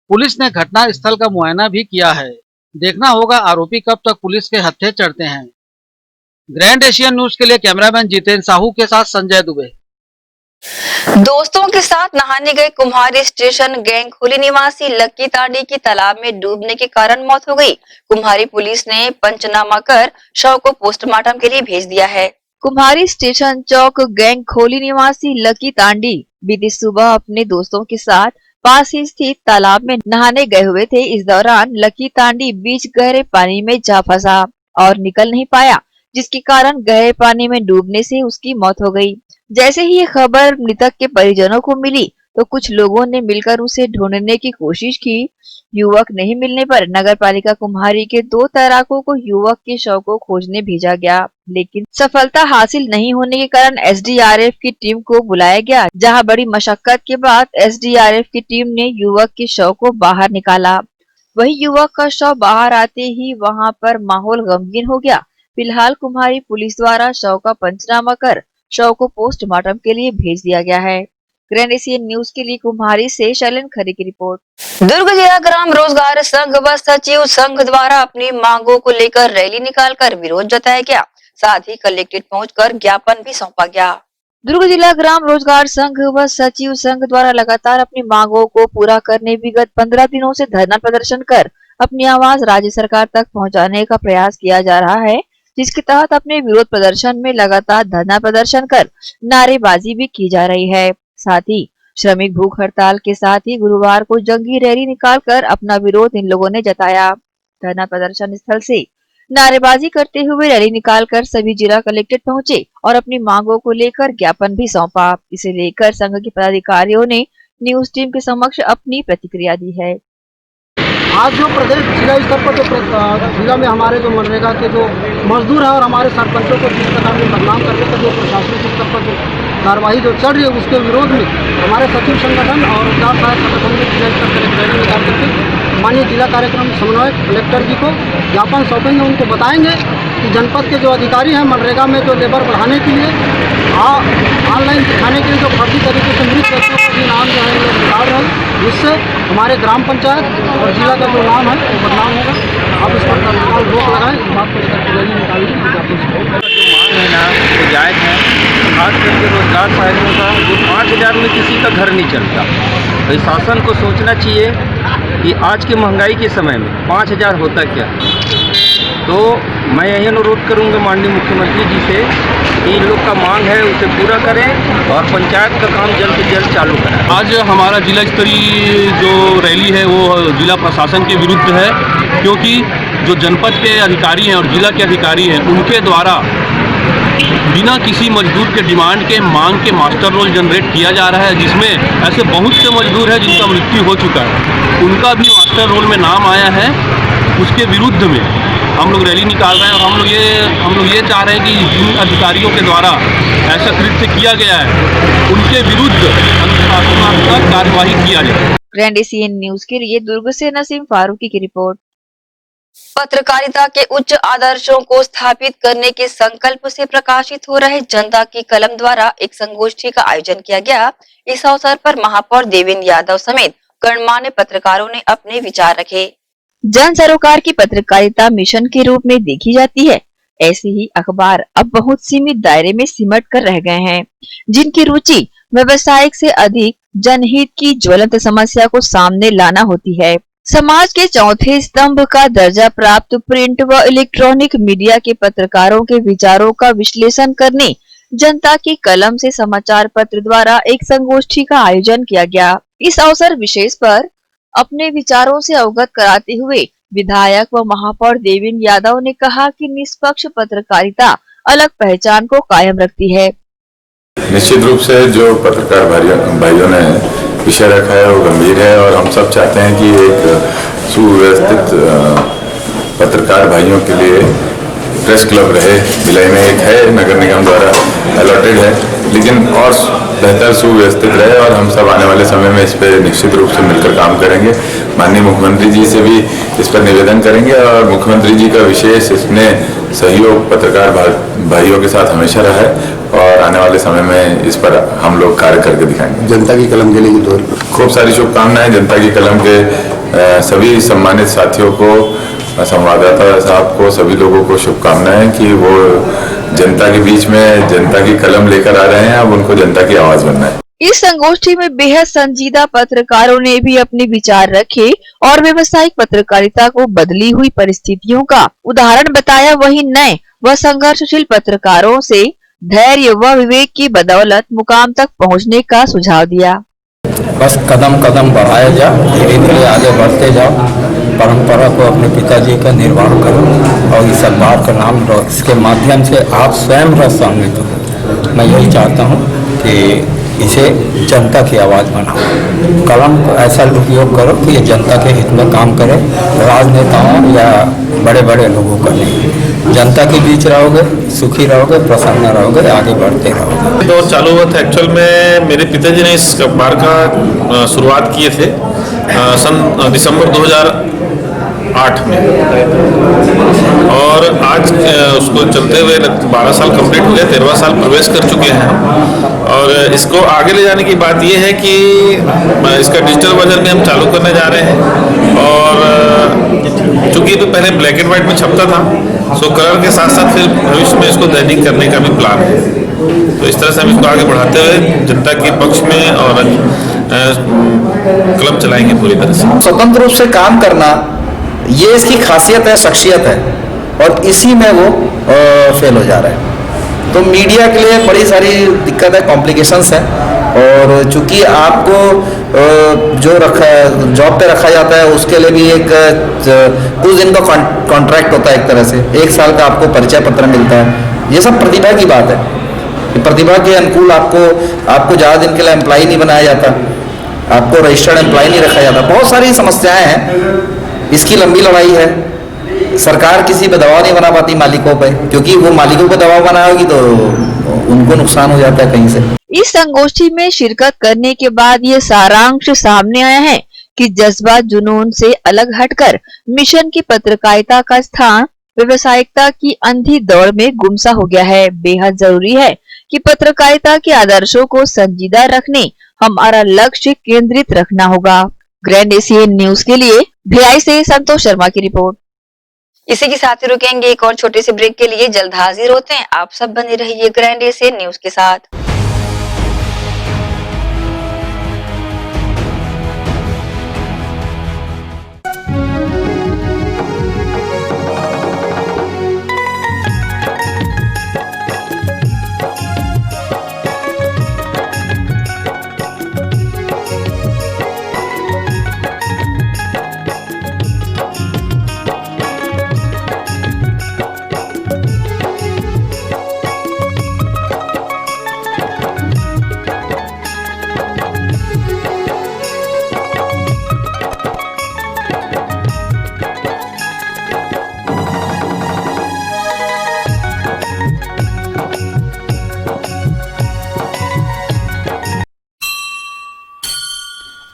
पुलिस ने घटना स्थल का मुआयना भी किया है। देखना होगा आरोपी कब तक पुलिस के हत्थे चढ़ते हैं। ग्रैंड एशियन न्यूज के लिए कैमरामैन जितेंद्र साहू के साथ संजय दुबे। दोस्तों के साथ नहाने गए कुम्हारी स्टेशन गैंग खोली निवासी लक्की तांडी की तालाब में डूबने के कारण मौत हो गई। कुम्हारी पुलिस ने पंचनामा कर शव को पोस्टमार्टम के लिए भेज दिया है। कुम्हारी स्टेशन चौक गैंग खोली निवासी लक्की तांडी बीती सुबह अपने दोस्तों के साथ पास ही स्थित तालाब में नहाने गए हुए थे। इस दौरान लक्की तांडी बीच गहरे पानी में जा फंसा और निकल नहीं पाया, जिसके कारण गहरे पानी में डूबने से उसकी मौत हो गई। जैसे ही ये खबर मृतक के परिजनों को मिली तो कुछ लोगों ने मिलकर उसे ढूंढने की कोशिश की। युवक नहीं मिलने पर नगर पालिका कुम्हारी के 2 तैराकों को युवक के शव को खोजने भेजा गया, लेकिन सफलता हासिल नहीं होने के कारण एसडीआरएफ की टीम को बुलाया गया, जहां बड़ी मशक्कत के बाद एसडीआरएफ की टीम ने युवक के शव को बाहर निकाला। वही युवक का शव बाहर आते ही वहां पर माहौल गमगीन हो गया। फिलहाल कुम्हारी पुलिस द्वारा शव का पंचनामा कर शव को पोस्टमार्टम के लिए भेज दिया गया है। ग्रैंड एशियन न्यूज के लिए कुम्हारी से शैलन खरे की रिपोर्ट। दुर्ग जिला ग्राम रोजगार संघ व सचिव संघ द्वारा अपनी मांगों को लेकर रैली निकालकर विरोध जताया गया, साथ ही कलेक्ट्रेट पहुंचकर ज्ञापन भी सौंपा गया। दुर्ग जिला ग्राम रोजगार संघ व सचिव संघ द्वारा लगातार अपनी मांगों को पूरा करने विगत 15 दिनों से धरना प्रदर्शन कर अपनी आवाज राज्य सरकार तक पहुँचाने का प्रयास किया जा रहा है, जिसके तहत अपने विरोध प्रदर्शन में लगातार धरना प्रदर्शन कर नारेबाजी भी की जा रही है। साथ ही श्रमिक भूख हड़ताल के साथ ही गुरुवार को जंगी रैली निकालकर अपना विरोध इन लोगों ने जताया। धरना प्रदर्शन स्थल से नारेबाजी करते हुए रैली निकालकर सभी जिला कलेक्ट्रेट पहुंचे और अपनी मांगों को लेकर ज्ञापन भी सौंपा। इसे लेकर संघ के पदाधिकारियों ने न्यूज टीम के समक्ष अपनी प्रतिक्रिया दी है। आज जो प्रदेश जिला स्तर पर जो जिला में हमारे जो मनरेगा के जो मजदूर हैं और हमारे सरपंचों को जिस प्रकार से बदनाम करने का जो प्रशासनिक स्तर पर जो कार्रवाई जो चल रही है, उसके विरोध में हमारे सचिव संगठन और रोजगार सहायक संगठन ने जिला स्तर पर रैली निकाल करके माननीय जिला कार्यक्रम समन्वयक कलेक्टर जी को ज्ञापन सौंपेंगे। उनको बताएंगे कि जनपद के जो अधिकारी हैं मनरेगा में जो लेबर बढ़ाने के लिए ऑनलाइन दिखाने के लिए जो फर्जी तरीके से मृत व्यक्तियों का भी नाम जो है लोग निकाल रहे हैं, जिससे हमारे ग्राम पंचायत और जिला का जो नाम है वो बदनाम होगा। आप इस पर तत्काल रोक लगाएं, इस बात को लेकर रैली निकाली। जो मांग है ना वो जायज़ है, खास करके रोजगार सहायकों का जो 5,000 में किसी का घर नहीं चलता। तो शासन को सोचना चाहिए कि आज की महंगाई के समय में 5,000 होता क्या। तो मैं यही अनुरोध करूंगा माननीय मुख्यमंत्री जी से कि इन लोग का मांग है उसे पूरा करें और पंचायत का काम जल्द से जल्द चालू करें। आज हमारा जिला स्तरीय जो रैली है वो जिला प्रशासन के विरुद्ध है, क्योंकि जो जनपद के अधिकारी हैं और जिला के अधिकारी हैं उनके द्वारा बिना किसी मजदूर के डिमांड के मांग के मास्टर रोल जनरेट किया जा रहा है, जिसमें ऐसे बहुत से मजदूर हैं जिनका मृत्यु हो चुका है, उनका भी मास्टर रोल में नाम आया है। उसके विरुद्ध में हम लोग रैली निकाल रहे हैं और हम लोग ये चाह रहे हैं कि जिन अधिकारियों के द्वारा ऐसा कृत्य किया गया है उनके विरुद्ध अनुशासनात्मक कार्यवाही किया जाए। ग्रैंड एशियन न्यूज के लिए दुर्ग से नसीम फारूकी की रिपोर्ट। पत्रकारिता के उच्च आदर्शों को स्थापित करने के संकल्प से प्रकाशित हो रहे जनता की कलम द्वारा एक संगोष्ठी का आयोजन किया गया। इस अवसर पर महापौर देवेंद्र यादव समेत गणमान्य पत्रकारों ने अपने विचार रखे। जन सरोकार की पत्रकारिता मिशन के रूप में देखी जाती है। ऐसे ही अखबार अब बहुत सीमित दायरे में सिमट कर रह गए हैं, जिनकी रुचि व्यवसायिक से अधिक जनहित की ज्वलंत समस्या को सामने लाना होती है। समाज के चौथे स्तंभ का दर्जा प्राप्त प्रिंट व इलेक्ट्रॉनिक मीडिया के पत्रकारों के विचारों का विश्लेषण करने जनता की कलम से समाचार पत्र द्वारा एक संगोष्ठी का आयोजन किया गया। इस अवसर विशेष पर अपने विचारों से अवगत कराते हुए विधायक व महापौर देवेंद्र यादव ने कहा कि निष्पक्ष पत्रकारिता अलग पहचान को कायम रखती है। निश्चित रूप से जो पत्रकार भाइयों ने विषय रखा है वो गंभीर है और हम सब चाहते हैं कि एक सुव्यवस्थित पत्रकार भाइयों के लिए प्रेस क्लब रहे। भिलाई में एक है, नगर निगम द्वारा अलॉटेड है, लेकिन और बेहतर सुव्यवस्थित रहे और हम सब आने वाले समय में इस पर निश्चित रूप से मिलकर काम करेंगे। माननीय मुख्यमंत्री जी से भी इस पर निवेदन करेंगे और मुख्यमंत्री जी का विशेष इसमें सहयोग पत्रकार भाइयों के साथ हमेशा रहा है और आने वाले समय में इस पर हम लोग कार्य करके दिखाएंगे। जनता की कलम के लिए खूब सारी शुभकामनाएं। जनता की कलम के सभी सम्मानित साथियों को, संवाददाता साहब को, सभी लोगों को शुभकामनाएं कि वो जनता के बीच में जनता की कलम लेकर आ रहे हैं। अब उनको जनता की आवाज बनना है। इस संगोष्ठी में बेहद संजीदा पत्रकारों ने भी अपने विचार रखे और व्यवसायिक पत्रकारिता को बदली हुई परिस्थितियों का उदाहरण बताया। वहीं नए व संघर्षशील पत्रकारों से धैर्य व विवेक की बदौलत मुकाम तक पहुंचने का सुझाव दिया। बस कदम कदम बढ़ाया जाओ, धीरे धीरे आगे बढ़ते जाओ, परंपरा को अपने पिताजी का निर्वाह करो और इस अखबार का नाम लो। इसके माध्यम से आप स्वयं रसान्वित हो। मैं यही चाहता हूँ कि इसे जनता की आवाज़ बनाओ, कलम को ऐसा उपयोग करो कि ये जनता के हित में काम करे, राजनेताओं या बड़े बड़े लोगों का नहीं। जनता के बीच रहोगे, सुखी रहोगे, प्रसन्न रहोगे, आगे बढ़ते रहोगे। दौर चालू हुआ था। एक्चुअल में मेरे पिताजी ने इस अखबार का शुरुआत किए थे सन दिसंबर 2008 में, और आज उसको चलते हुए 12 साल कंप्लीट हो गए, 13वां साल प्रवेश कर चुके हैं। और इसको आगे ले जाने की बात यह है कि इसका डिजिटल वर्जन में हम चालू करने जा रहे हैं। और चूंकि तो पहले ब्लैक एंड व्हाइट में छपता था, सो कलर के साथ साथ फिर भविष्य में इसको दैनिक करने का भी प्लान है। तो इस तरह से हम इसको आगे बढ़ाते हुए जनता के पक्ष में और कलम चलाएंगे पूरी तरह से। स्वतंत्र रूप से काम करना, ये इसकी खासियत है, शख्सियत है, और इसी में वो फेल हो जा रहा है। तो मीडिया के लिए बड़ी सारी दिक्कत है, कॉम्प्लिकेशंस है। और चूंकि आपको जो जॉब पे रखा जाता है उसके लिए भी एक कुछ दिन का कॉन्ट्रैक्ट होता है, एक तरह से 1 साल का आपको परिचय पत्र मिलता है। ये सब प्रतिभा की बात है। प्रतिभा के अनुकूल आपको ज़्यादा दिन के लिए एम्प्लॉय नहीं बनाया जाता, आपको रजिस्टर्ड एम्प्लॉय नहीं रखा जाता। बहुत सारी समस्याएं हैं। इसकी लंबी लड़ाई है। सरकार किसी पे दबाव नहीं बना पाती मालिकों पे, क्योंकि वो मालिकों पे दबाव बनाएगी तो उनको नुकसान हो जाता है कहीं से। इस संगोष्ठी में शिरकत करने के बाद ये सारांश सामने आया है कि जज्बा जुनून से अलग हटकर मिशन की पत्रकारिता का स्थान व्यवसायिकता की अंधी दौड़ में गुमसा हो गया है। बेहद जरूरी है कि पत्रकारिता के आदर्शों को संजीदा रखने हमारा लक्ष्य केंद्रित रखना होगा। ग्रैंड एशियन न्यूज के लिए भिलाई से संतोष शर्मा की रिपोर्ट। इसी के साथ ही रुकेंगे एक और छोटे से ब्रेक के लिए, जल्द हाजिर होते हैं। आप सब बने रहिए ग्रैंड एशियन न्यूज के साथ।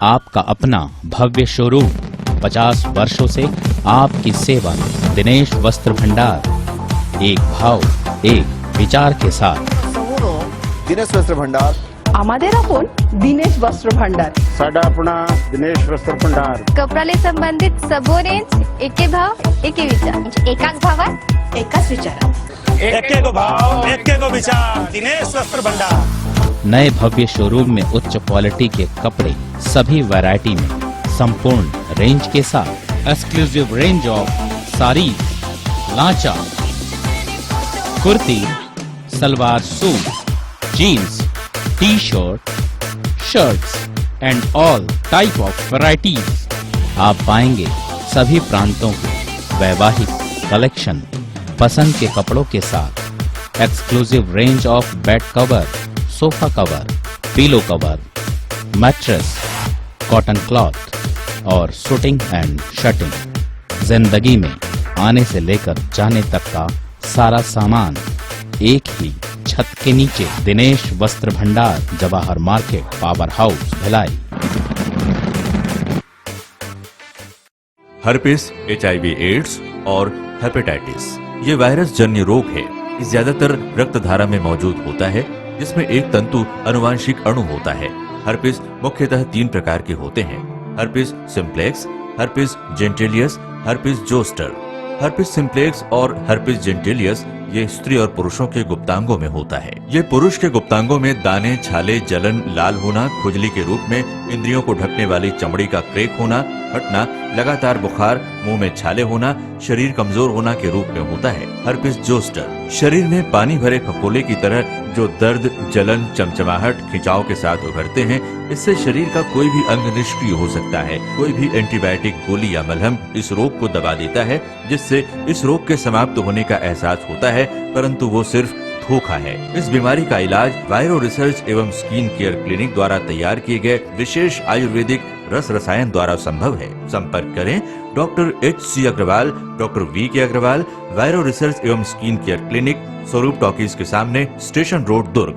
आपका अपना भव्य शोरूम 50 वर्षों से आपकी सेवा में। दिनेश वस्त्र भंडार, एक भाव एक विचार के साथ। दिनेश वस्त्र भंडार আমাদের আপন दिनेश वस्त्र भंडार। साडा अपना दिनेश वस्त्र भंडार। कपडाले संबंधित सर्व रेंज एके भाव एके विचार, एकाच भावात एकाच विचारात, एके को भाव एके को विचार। दिनेश वस्त्र भंडार। नए भव्य शोरूम में उच्च क्वालिटी के कपड़े सभी वैरायटी में, संपूर्ण रेंज के साथ। Exclusive range of saris, lancha, kurti, salwar suit, jeans, T shirt, shirts and all type of varieties. आप पाएंगे सभी प्रांतों के वैवाहिक कलेक्शन पसंद के कपड़ों के साथ। Exclusive range of bed cover, sofa cover, pillow cover, mattress, cotton cloth और शूटिंग एंड शर्टिंग। जिंदगी में आने से लेकर जाने तक का सारा सामान एक ही छत के नीचे। दिनेश वस्त्र भंडार, Jawahar market, power house, Bhilai. Herpes, HIV AIDS और हेपेटाइटिस ये वायरस जन्य रोग है। ये ज्यादातर रक्त धारा में मौजूद होता है, जिसमें एक तंतु अनुवांशिक अणु होता है। हर्पिस मुख्यतः 3 प्रकार के होते हैं: herpes simplex, herpes genitalis, herpes zoster. Herpes simplex और हर्पिस जेंटिलियस ये स्त्री और पुरुषों के गुप्तांगों में होता है। ये पुरुष के गुप्तांगों में दाने, छाले, जलन, लाल होना, खुजली के रूप में, इंद्रियों को ढकने वाली चमड़ी का क्रेक होना, फटना, लगातार बुखार, मुंह में छाले होना, शरीर कमजोर होना के रूप में होता है। हर्पिस जोस्टर शरीर में पानी भरे फफोले की तरह जो दर्द, जलन, चमचमाहट, खिंचाव के साथ उभरते हैं, इससे शरीर का कोई भी अंग निष्क्रिय हो सकता है। कोई भी एंटीबायोटिक, गोली या मलहम इस रोग को दबा देता है, जिससे इस रोग के समाप्त होने का एहसास होता है, परंतु वो सिर्फ धोखा है। इस बीमारी का इलाज वायरो रिसर्च एवं स्किन केयर क्लिनिक द्वारा तैयार किए गए विशेष आयुर्वेदिक रस रसायन द्वारा संभव है। संपर्क करें doctor HC Agarwal, doctor VK Agarwal, viro research एवं skin care clinic, Swaroop talkies के सामने, स्टेशन रोड, दुर्ग।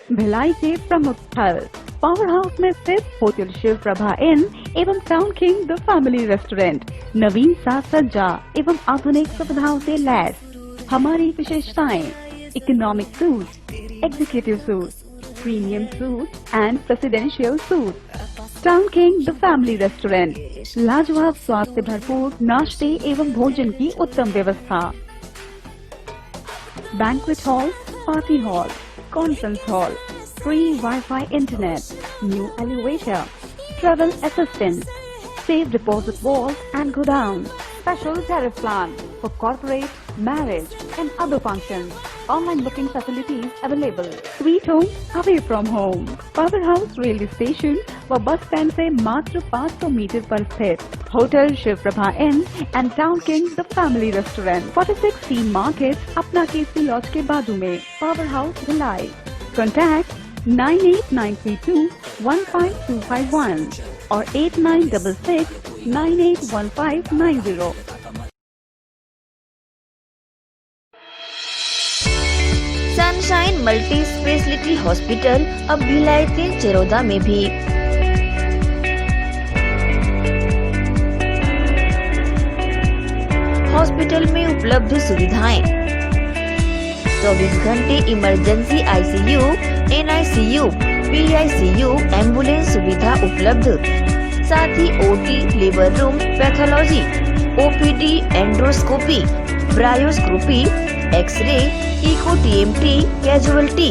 भिलाई के प्रमुख स्थल पावर हाउस में स्थित होटल शिव प्रभा इन एवं town king the family restaurant नवीन साज सज्जा एवं आधुनिक सुविधाओं से लैस। हमारी विशेषताएं: economic suite, executive suite, premium suite and presidential suite. Town king the family restaurant, लाजवाब स्वाद से भरपूर नाश्ते एवं भोजन की उत्तम व्यवस्था। Banquet hall, party hall, conference hall, free Wi-Fi internet, new elevator, travel assistance, safe deposit vault and godown, special tariff plan for corporate, marriage and other functions. Online booking facilities available. Sweet home away from home. Power House railway station व bus stand से मात्र 500 metre पर स्थित hotel Shiv Prabha inn and town king the family restaurant 46 C market, अपना KC laws के बाजू में। Power house Bhilai. Contact 98932 15251 और 8966 981590। सनशाइन मल्टी स्पेशलिटी हॉस्पिटल अब भिलाई के चरोदा में भी। हॉस्पिटल में उपलब्ध सुविधाएं: 24 घंटे emergency ICU, NICU, PICU, ambulance सुविधा उपलब्ध। साथ ही OT, labour room, pathology, OPD, endoscopy, ब्रायोस्कोपी, एक्सरे, इको TMT, कैजुअलिटी,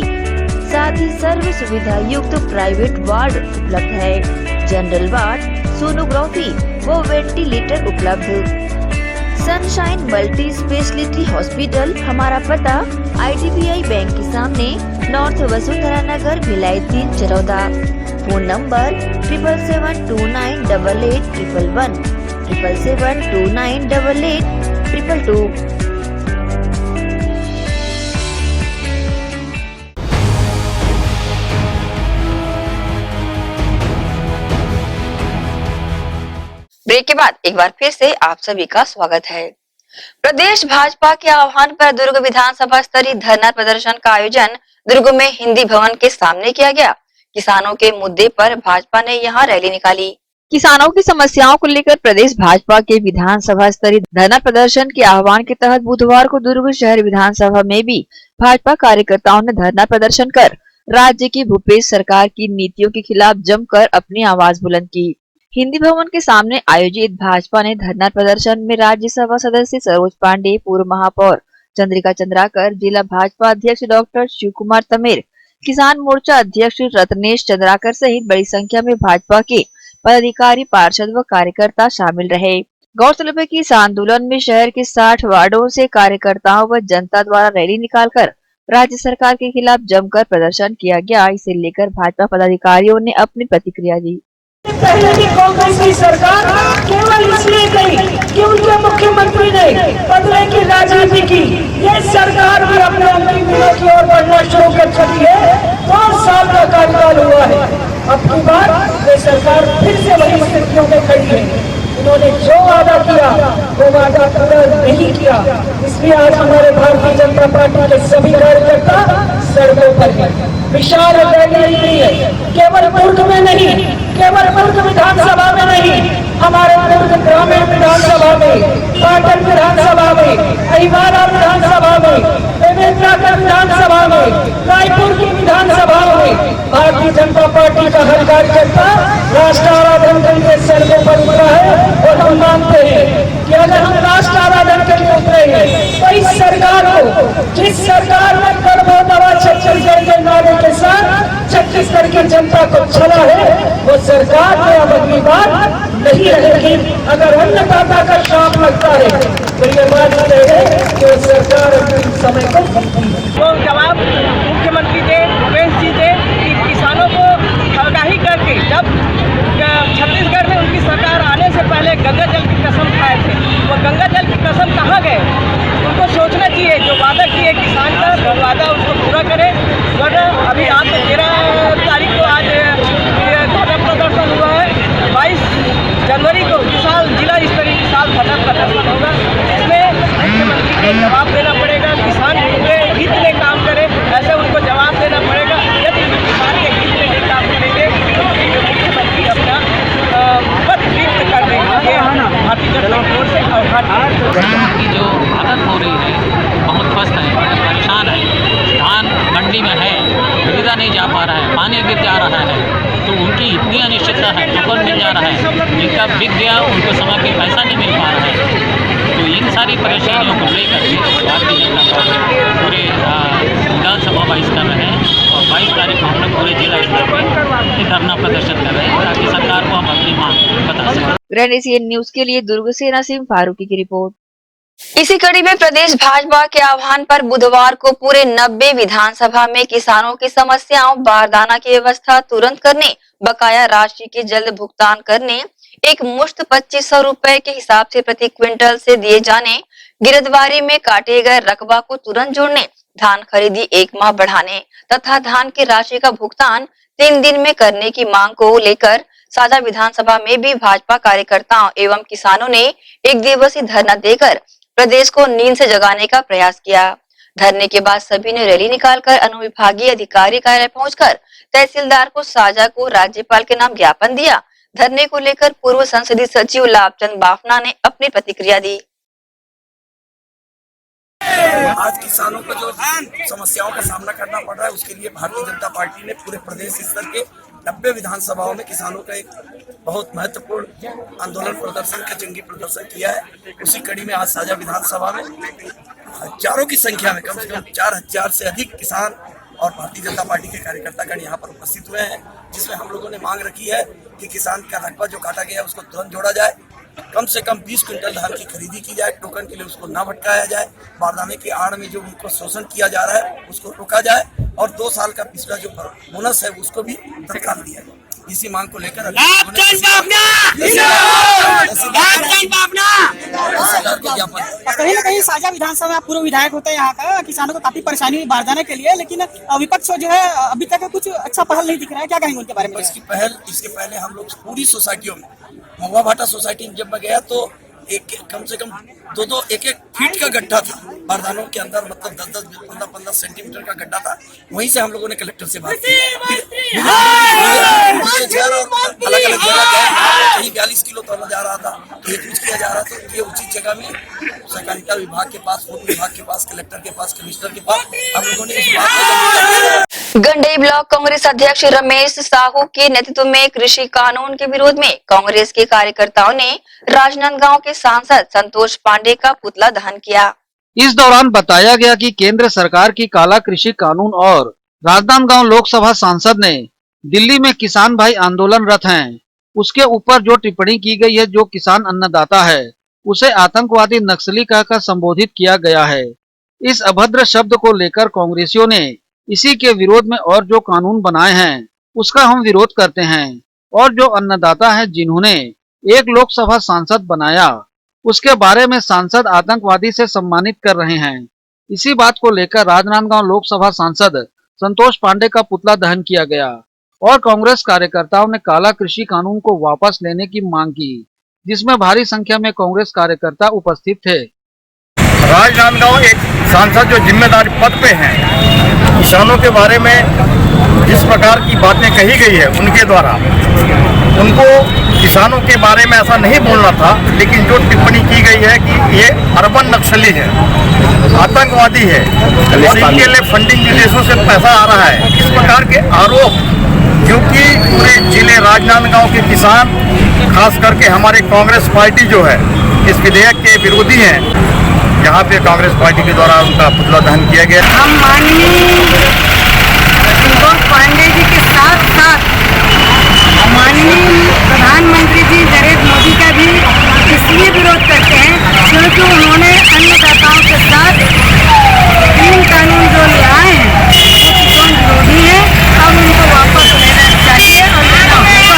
साथ ही सर्व सुविधा युक्त प्राइवेट वार्ड उपलब्ध है। जनरल वार्ड, सोनोग्राफी व वेंटिलेटर उपलब्ध। सनशाइन मल्टी स्पेशलिटी हॉस्पिटल, हमारा पता IDBI बैंक के सामने, north Vasundhara Nagar, Bhilai 3 Charoda. Phone number 7772988811 7772988822। Break के बाद एक बार फिर से आप सभी का स्वागत है। प्रदेश भाजपा के आह्वान पर दुर्ग विधानसभा स्तरीय धरना प्रदर्शन का आयोजन दुर्ग में हिंदी भवन के सामने किया गया। किसानों के मुद्दे पर भाजपा ने यहां रैली निकाली। किसानों की समस्याओं को लेकर प्रदेश भाजपा के विधानसभा स्तरीय धरना प्रदर्शन के आह्वान के तहत बुधवार को दुर्ग शहर विधानसभा में भी भाजपा कार्यकर्ताओं ने धरना प्रदर्शन कर राज्य की भूपेश सरकार की नीतियों के खिलाफ जमकर अपनी आवाज बुलंद की। हिंदी भवन के सामने आयोजित भाजपा ने धरना प्रदर्शन में राज्यसभा सदस्य सरोज पांडे, पूर्व महापौर चंद्रिका चंद्राकर, जिला भाजपा अध्यक्ष डॉक्टर शिव कुमार तमेर, किसान मोर्चा अध्यक्ष रत्नेश चंद्राकर सहित बड़ी संख्या में भाजपा के पदाधिकारी, पार्षद व कार्यकर्ता शामिल रहे। गौरतलब है कि इस आंदोलन में शहर के 60 वार्डों से कार्यकर्ताओं व जनता द्वारा रैली निकालकर राज्य सरकार के खिलाफ जमकर प्रदर्शन किया गया। इसे लेकर भाजपा पदाधिकारियों ने अपनी प्रतिक्रिया दी। पहले की कांग्रेस की सरकार केवल इसलिए गई कि उनके मुख्यमंत्री ने बदले की राजनीति की। ये सरकार भी अपने अंतिम दिनों की ओर बढ़ना शुरू कर चुकी है। 5 साल का कार्यकाल हुआ है। अब की बार ये सरकार फिर से वही स्थितियों में खड़ी है। इन्होंने जो वादा किया वो वादा पूरा नहीं किया। इसलिए आज हमारे भारतीय जनता पार्टी के सभी कार्यकर्ता सड़कों पर हैं। विशाल रैली निकली है, केवल दुर्ग में नहीं, केवल दुर्ग विधानसभा में नहीं, हमारे दुर्ग ग्रामीण विधानसभा में, पाटन विधानसभा में, अहिवारा विधानसभा में, बेमेतरा विधानसभा में, रायपुर की विधानसभा में भारतीय जनता पार्टी का हर कार्यकर्ता राष्ट्र आराधन करके सड़कों पर उतरा है। और हम मानते हैं जिस सरकार ने कड़वा दवा छत्तीसगढ़ के नारे के साथ छत्तीसगढ़ की जनता को छला है, वो सरकार में अब अगली बार नहीं रहेगी। अगर अन्नदाता का श्राप लगता है तो ये बात है कि वो सरकार अपने समय को वो जवाब मुख्यमंत्री दे, भूपेश जी दे कि किसानों को आगाही करके जब छत्तीसगढ़ में उनकी सरकार आने से पहले गंगा जल की कसम खाए थे, वो गंगा जल की कसम कहाँ गए? उनको सोचना चाहिए, जो वादा किए किसान का वो वादा उसको पूरा करे। वरना अभी आज 13 तारीख को आज धरना प्रदर्शन हुआ है, 22 जनवरी को विशाल जिला स्तरीय विशाल धरना प्रदर्शन होगा, जिसमें मुख्यमंत्री को जवाब देना पड़ेगा। किसान के हित में काम करे, ऐसे उनको जवाब देना पड़ेगा। यदि किसान के हित में नहीं काम करेंगे तो मुख्यमंत्री अपना पद रिक्त कर देंगे। भारतीय जनता पार्टी से की जो आदत हो रही है बहुत पस्त है, परेशान है। धान मंडी में है, खरीदा नहीं जा पा रहा है, पानी गिर जा रहा है, तो उनकी इतनी अनिश्चितता है। टोकन मिल जा रहा है, जिनका बिक गया उनको समय पे पैसा नहीं मिल पा रहा है। तो इन सारी परेशानियों को लेकर के भारतीय जनता पार्टी पूरे विधानसभा बहिष्कार रहे हैं और 22 तारीख को हम लोग पूरे जिला स्तर पर धरना प्रदर्शन कर रहे हैं ताकि सरकार को हम अपनी मांग बता सकें। ग्रैंड एशियन न्यूज के लिए दुर्ग से नसीम फारूकी की रिपोर्ट। इसी कड़ी में प्रदेश भाजपा के आह्वान पर बुधवार को पूरे 90 विधानसभा में किसानों की समस्याओं, बारदाना की व्यवस्था तुरंत करने, बकाया राशि के जल्द भुगतान करने, एक मुश्त 2500 रुपए के हिसाब से प्रति क्विंटल से दिए जाने, गिरदवारी में काटे गए रकबा को तुरंत जोड़ने, धान खरीदी 1 माह बढ़ाने तथा धान की राशि का भुगतान 3 दिन में करने की मांग को लेकर साझा विधानसभा में भी भाजपा कार्यकर्ताओं एवं किसानों ने एक दिवसीय धरना देकर प्रदेश को नींद से जगाने का प्रयास किया। धरने के बाद सभी ने रैली निकालकर अनुविभागीय अधिकारी कार्यालय पहुंचकर तहसीलदार को साझा को राज्यपाल के नाम ज्ञापन दिया। धरने को लेकर पूर्व संसदीय सचिव लाभचंद बाफना ने अपनी प्रतिक्रिया दी। आज किसानों को जो समस्याओं का सामना करना पड़ रहा है, उसके लिए भारतीय जनता पार्टी ने पूरे प्रदेश स्तर के 90 विधानसभाओं में किसानों का एक बहुत महत्वपूर्ण आंदोलन प्रदर्शन का जंगी प्रदर्शन किया है। उसी कड़ी में आज साझा विधानसभा में हजारों की संख्या में कम से कम 4000 से अधिक किसान और भारतीय जनता पार्टी के कार्यकर्तागण यहाँ पर उपस्थित हुए हैं, जिसमें हम लोगों ने मांग रखी है कि किसान का रकबा जो काटा गया है उसको तुरंत जोड़ा जाए, कम से कम 20 क्विंटल धान की खरीदी की जाए, टोकन के लिए उसको ना भटकाया जाए, बारदाने की आड़ में जो उनको शोषण किया जा रहा है उसको रोका जाए और 2 साल का पिछला जो बोनस है उसको भी तत्काल दिया जाए। इसी मांग को लेकर कहीं न कहीं साझा विधानसभा में पूर्व विधायक होते हैं यहाँ का, किसानों को काफी परेशानी हुई बारदाने के लिए, लेकिन विपक्ष जो है अभी तक कुछ अच्छा पहल नहीं दिख रहा है। क्या कहेंगे उनके बारे में? इसके पहले हम लोग पूरी सोसाइटियों में, महुआ भाटा सोसाइटी में जब मैं गया तो कम से कम 2-2 1-1 फीट का गड्ढा था बारदानों के अंदर, मतलब 10-10, 15-15 सेंटीमीटर का गड्ढा था। वहीं से हम लोगों ने कलेक्टर से बात की, अलग अलग जगह गए, कहीं 42 किलो तोला जा रहा था, कहीं कुछ किया जा रहा था। ये उचित जगह में सहकारिता विभाग के पास, फूड विभाग के पास, कलेक्टर के पास, कमिश्नर के पास हम लोगों ने इस बात गंडई ब्लॉक कांग्रेस अध्यक्ष रमेश साहू के नेतृत्व में कृषि कानून के विरोध में कांग्रेस के कार्यकर्ताओं ने राजनांदगांव के सांसद संतोष पांडे का पुतला दहन किया। इस दौरान बताया गया कि केंद्र सरकार की काला कृषि कानून और राजनांदगांव लोकसभा सांसद ने दिल्ली में किसान भाई आंदोलनरत हैं, उसके ऊपर जो टिप्पणी की गई है, जो किसान अन्नदाता है उसे आतंकवादी नक्सली कहकर संबोधित किया गया है। इस अभद्र शब्द को लेकर कांग्रेसियों ने इसी के विरोध में और जो कानून बनाए हैं उसका हम विरोध करते हैं, और जो अन्नदाता है जिन्होंने एक लोकसभा सांसद बनाया उसके बारे में सांसद आतंकवादी से सम्मानित कर रहे हैं। इसी बात को लेकर राजनांदगांव लोकसभा सांसद संतोष पांडे का पुतला दहन किया गया और कांग्रेस कार्यकर्ताओं ने काला कृषि कानून को वापस लेने की मांग की, जिसमें भारी संख्या में कांग्रेस कार्यकर्ता उपस्थित थे। राजनांदगांव एक सांसद जो जिम्मेदार पद पे हैं, किसानों के बारे में जिस प्रकार की बातें कही गई है उनके द्वारा, उनको किसानों के बारे में ऐसा नहीं बोलना था, लेकिन जो टिप्पणी की गई है कि ये अर्बन नक्सली है, आतंकवादी है और इनके लिए फंडिंग विदेशों से पैसा आ रहा है, इस प्रकार के आरोप, क्योंकि पूरे जिले राजनांदगांव के किसान खास करके हमारे कांग्रेस पार्टी जो है इस विधेयक के विरोधी हैं, यहाँ पे कांग्रेस पार्टी के द्वारा उनका पुतला दहन किया गया। हम माननीय संतोष पांडे जी के साथ साथ माननीय प्रधानमंत्री जी नरेंद्र मोदी का भी इसलिए विरोध करते हैं क्योंकि उन्होंने अन्नदाताओं के साथ 3 कानून जो लाए हैं वो किसान विरोधी है। अब उनको वापस लेना चाहिए और लेना होगा।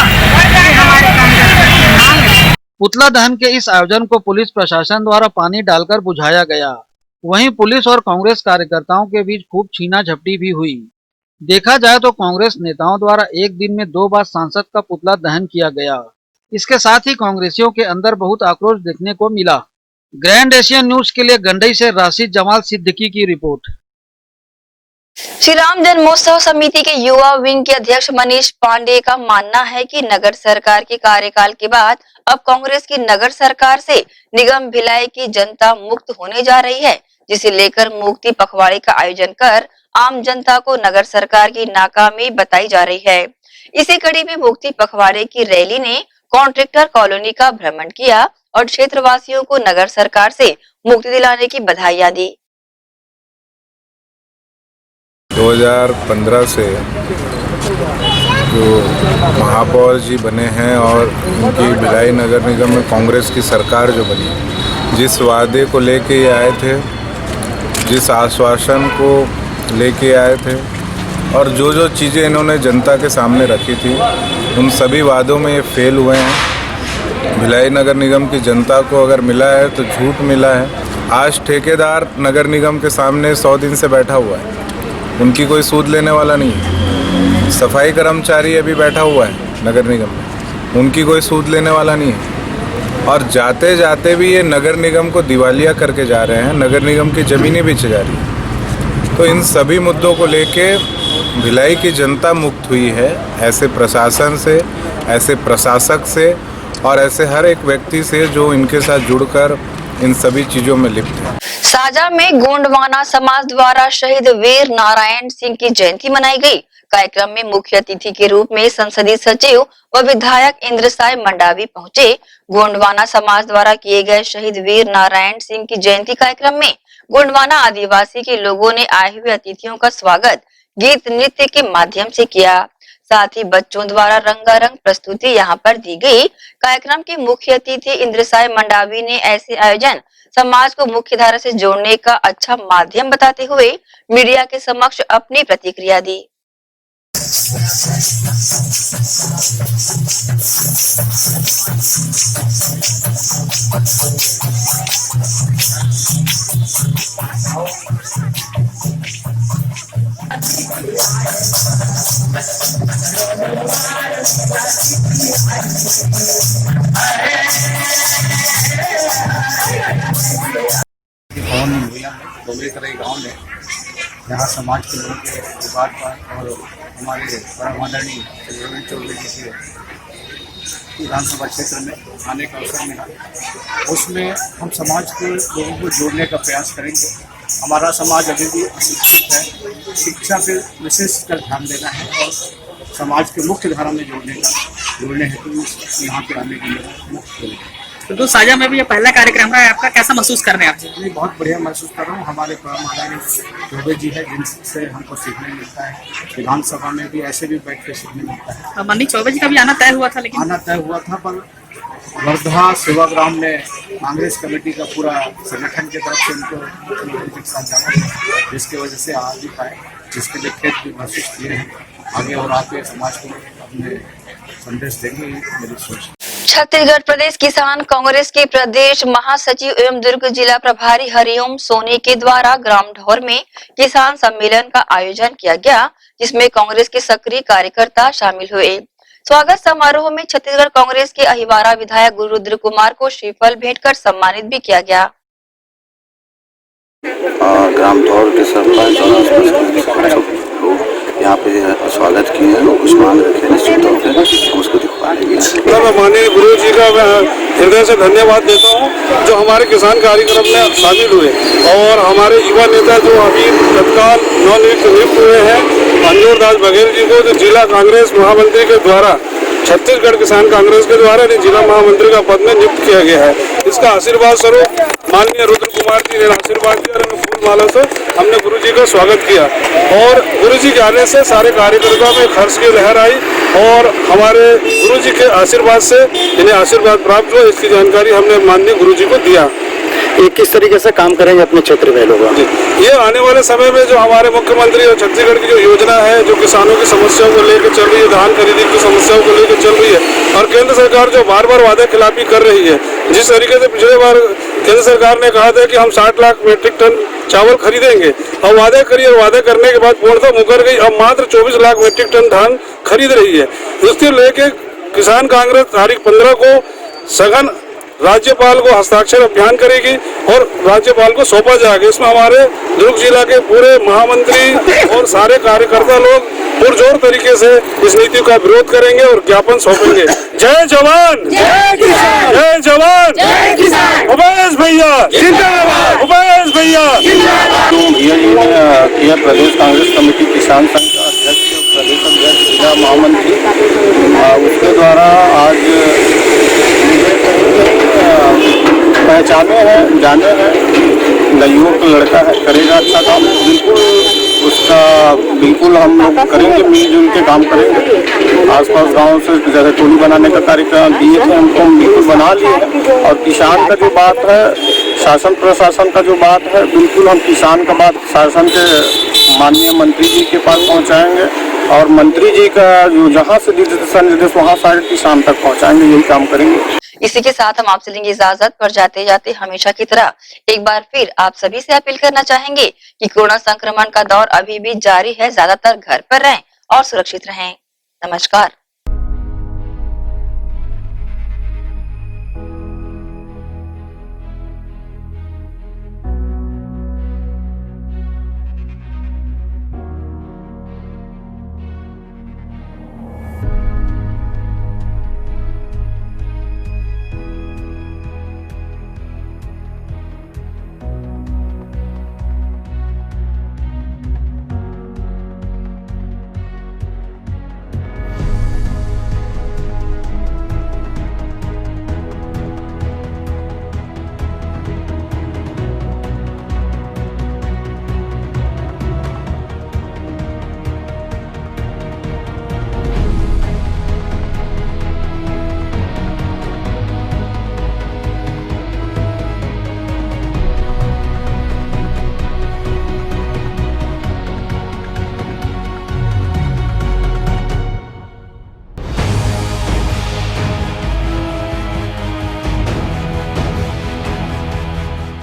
ये हमारे कांग्रेस की मांग है। पुतला दहन के इस आयोजन को पुलिस प्रशासन द्वारा पानी डालकर बुझाया गया। वहीं पुलिस और कांग्रेस कार्यकर्ताओं के बीच खूब छीना झपटी भी हुई। देखा जाए तो कांग्रेस नेताओं द्वारा एक दिन में 2 बार सांसद का पुतला दहन किया गया। इसके साथ ही कांग्रेसियों के अंदर बहुत आक्रोश देखने को मिला। ग्रैंड एशियन न्यूज के लिए गंडई से राशिद जमाल सिद्दीकी की रिपोर्ट। श्री राम जन्मोत्सव समिति के युवा विंग के अध्यक्ष मनीष पांडे का मानना है कि नगर सरकार के कार्यकाल के बाद अब कांग्रेस की नगर सरकार से निगम भिलाई की जनता मुक्त होने जा रही है, जिसे लेकर मुक्ति पखवाड़े का आयोजन कर आम जनता को नगर सरकार की नाकामी बताई जा रही है। इसी कड़ी में मुक्ति पखवाड़े की रैली ने कॉन्ट्रैक्टर कॉलोनी का भ्रमण किया और क्षेत्रवासियों को नगर सरकार से मुक्ति दिलाने की बधाइयां दी। 2015 से जो महापौर जी बने हैं और उनकी भिलाई नगर निगम में कांग्रेस की सरकार जो बनी, जिस वादे को लेके ये आए थे, जिस आश्वासन को लेके आए थे और जो जो चीज़ें इन्होंने जनता के सामने रखी थी, उन सभी वादों में ये फेल हुए हैं। भिलाई नगर निगम की जनता को अगर मिला है तो झूठ मिला है। आज ठेकेदार नगर निगम के सामने 100 दिन से बैठा हुआ है, उनकी कोई सूद लेने वाला नहीं है। सफाई कर्मचारी अभी बैठा हुआ है नगर निगम में, उनकी कोई सूद लेने वाला नहीं है। और जाते जाते भी ये नगर निगम को दिवालिया करके जा रहे हैं, नगर निगम की ज़मीनें बेचे जा रही हैं। तो इन सभी मुद्दों को लेके भिलाई की जनता मुक्त हुई है, ऐसे प्रशासन से, ऐसे प्रशासक से और ऐसे हर एक व्यक्ति से जो इनके साथ जुड़कर इन सभी चीज़ों में लिप्त है। साजा में गोंडवाना समाज द्वारा शहीद वीर नारायण सिंह की जयंती मनाई गई। कार्यक्रम में मुख्य अतिथि के रूप में संसदीय सचिव व विधायक इंद्रसाय मंडावी पहुंचे। गोंडवाना समाज द्वारा किए गए शहीद वीर नारायण सिंह की जयंती कार्यक्रम में गोंडवाना आदिवासी के लोगों ने आए हुए अतिथियों का स्वागत गीत नृत्य के माध्यम से किया। साथ ही बच्चों द्वारा रंगारंग प्रस्तुति यहां पर दी गई। कार्यक्रम के मुख्य अतिथि इंद्रसाय मंडावी ने ऐसे आयोजन समाज को मुख्य धारा से जोड़ने का अच्छा माध्यम बताते हुए मीडिया के समक्ष अपनी प्रतिक्रिया दी। गाँव में यहाँ समाज के लोगों के विवाद पर और हमारे परम आदरणीय रविंद्र चौधरी जी के विधानसभा क्षेत्र में आने का अवसर मिला। उसमें हम समाज के लोगों को जोड़ने का प्रयास करेंगे। हमारा समाज अभी भी अशिक्षित है, शिक्षा पे विशेष कर ध्यान देना है और समाज के मुख्य धारा में जोड़ने हेतु यहाँ पे आने के लिए मुख्य करेंगे। तो साझा में भी ये पहला कार्यक्रम है आपका, कैसा महसूस कर रहे हैं आप? जी बहुत बढ़िया महसूस कर रहा हूँ। हमारे परम आदरणीय चौबे जी है जिनसे हमको सीखने मिलता है। विधानसभा में भी ऐसे भी बैठ के सीखने मिलता है। मनीष चौबे जी का भी आना तय हुआ था, लेकिन आना तय हुआ था पर वर्धा सेवाग्राम में कांग्रेस कमेटी का पूरा संगठन की तरफ से उनको मुख्यमंत्री के साथ जाना, जिसकी वजह से आ नहीं पाए, जिसके लिए खेत भी महसूस किए हैं। आगे और आके समाज को अपने संदेश देंगे, मेरी सोच। छत्तीसगढ़ प्रदेश किसान कांग्रेस के प्रदेश महासचिव एवं दुर्ग जिला प्रभारी हरिओम सोनी के द्वारा ग्राम ढौर में किसान सम्मेलन का आयोजन किया गया, जिसमें कांग्रेस के सक्रिय कार्यकर्ता शामिल हुए। स्वागत समारोह में छत्तीसगढ़ कांग्रेस के अहिवारा विधायक गुरुरुद्र कुमार को श्रीफल भेंट कर सम्मानित भी किया गया। ग्राम ढौर के सरपंच और यहाँ पे स्वागत किया और कुछ मांग रखे, निश्चित तौर पर उसको दिखवाएंगे। मैं माननीय गुरु जी का मैं हृदय से धन्यवाद देता हूँ जो हमारे किसान कार्यक्रम में शामिल हुए और हमारे युवा नेता जो अभी तत्काल नवनियुक्त हुए हैं अंजोर दास बघेल जी को जो जिला कांग्रेस महामंत्री के द्वारा छत्तीसगढ़ किसान कांग्रेस के द्वारा जिला महामंत्री का पद में नियुक्त किया गया है। इसका आशीर्वाद स्वरूप माननीय रुद्र कुमार जी ने आशीर्वाद दिया और फूल माला से हमने गुरु जी का स्वागत किया और गुरु जी के आने से सारे कार्यकर्ताओं में हर्ष की लहर आई और हमारे गुरु जी के आशीर्वाद से इन्हें आशीर्वाद प्राप्त हुआ। इसकी जानकारी हमने माननीय गुरु जी को दिया। ये किस तरीके से काम करेंगे अपने क्षेत्र में लोग? ये आने वाले समय में जो हमारे मुख्यमंत्री और छत्तीसगढ़ की जो योजना है, जो किसानों की समस्याओं को लेकर चल रही है, धान खरीदी की समस्याओं को लेकर चल रही है और केंद्र सरकार जो बार बार वादे खिलाफी कर रही है, जिस तरीके से पिछले बार केंद्र सरकार ने कहा था कि हम 60 लाख मीट्रिक टन चावल खरीदेंगे और वादे करिए और वादे करने के बाद पूर्णतः मुकर गई। अब मात्र 24 लाख मीट्रिक टन धान खरीद रही है। इसके लेके किसान कांग्रेस तारीख 15 को सघन राज्यपाल को हस्ताक्षर अभियान करेगी और राज्यपाल को सौंपा जाएगा। इसमें हमारे दुर्ग जिला के पूरे महामंत्री और सारे कार्यकर्ता लोग पुरजोर तरीके से इस नीति का विरोध करेंगे और ज्ञापन सौंपेंगे। जय जवान, जय जवान, उमेश भैया जिंदाबाद, उमेश भैया किया। प्रदेश कांग्रेस कमेटी किसान संघ का अध्यक्ष, प्रदेश अध्यक्ष, जिला महामंत्री, उसके द्वारा आज पहचाने हैं, जाने हैं, नयुवक का लड़का है, करेगा अच्छा काम, बिल्कुल उसका बिल्कुल हम लोग करेंगे, मिलजुल के काम करेंगे। आसपास गांव से जैसे टोली बनाने का कार्यक्रम दिए थे हमको, हम बिल्कुल बना लिए और किसान का जो बात है, शासन प्रशासन का जो बात है, बिल्कुल हम किसान का बात शासन के माननीय मंत्री जी के पास पहुंचाएंगे और मंत्री जी का जो जहां से दिशा निर्देश वहां सारे किसान तक पहुंचाएंगे, यही काम करेंगे। इसी के साथ हम आपसे लेंगे इजाजत, पर जाते जाते हमेशा की तरह एक बार फिर आप सभी से अपील करना चाहेंगे कि कोरोना संक्रमण का दौर अभी भी जारी है। ज्यादातर घर पर रहें और सुरक्षित रहें। नमस्कार।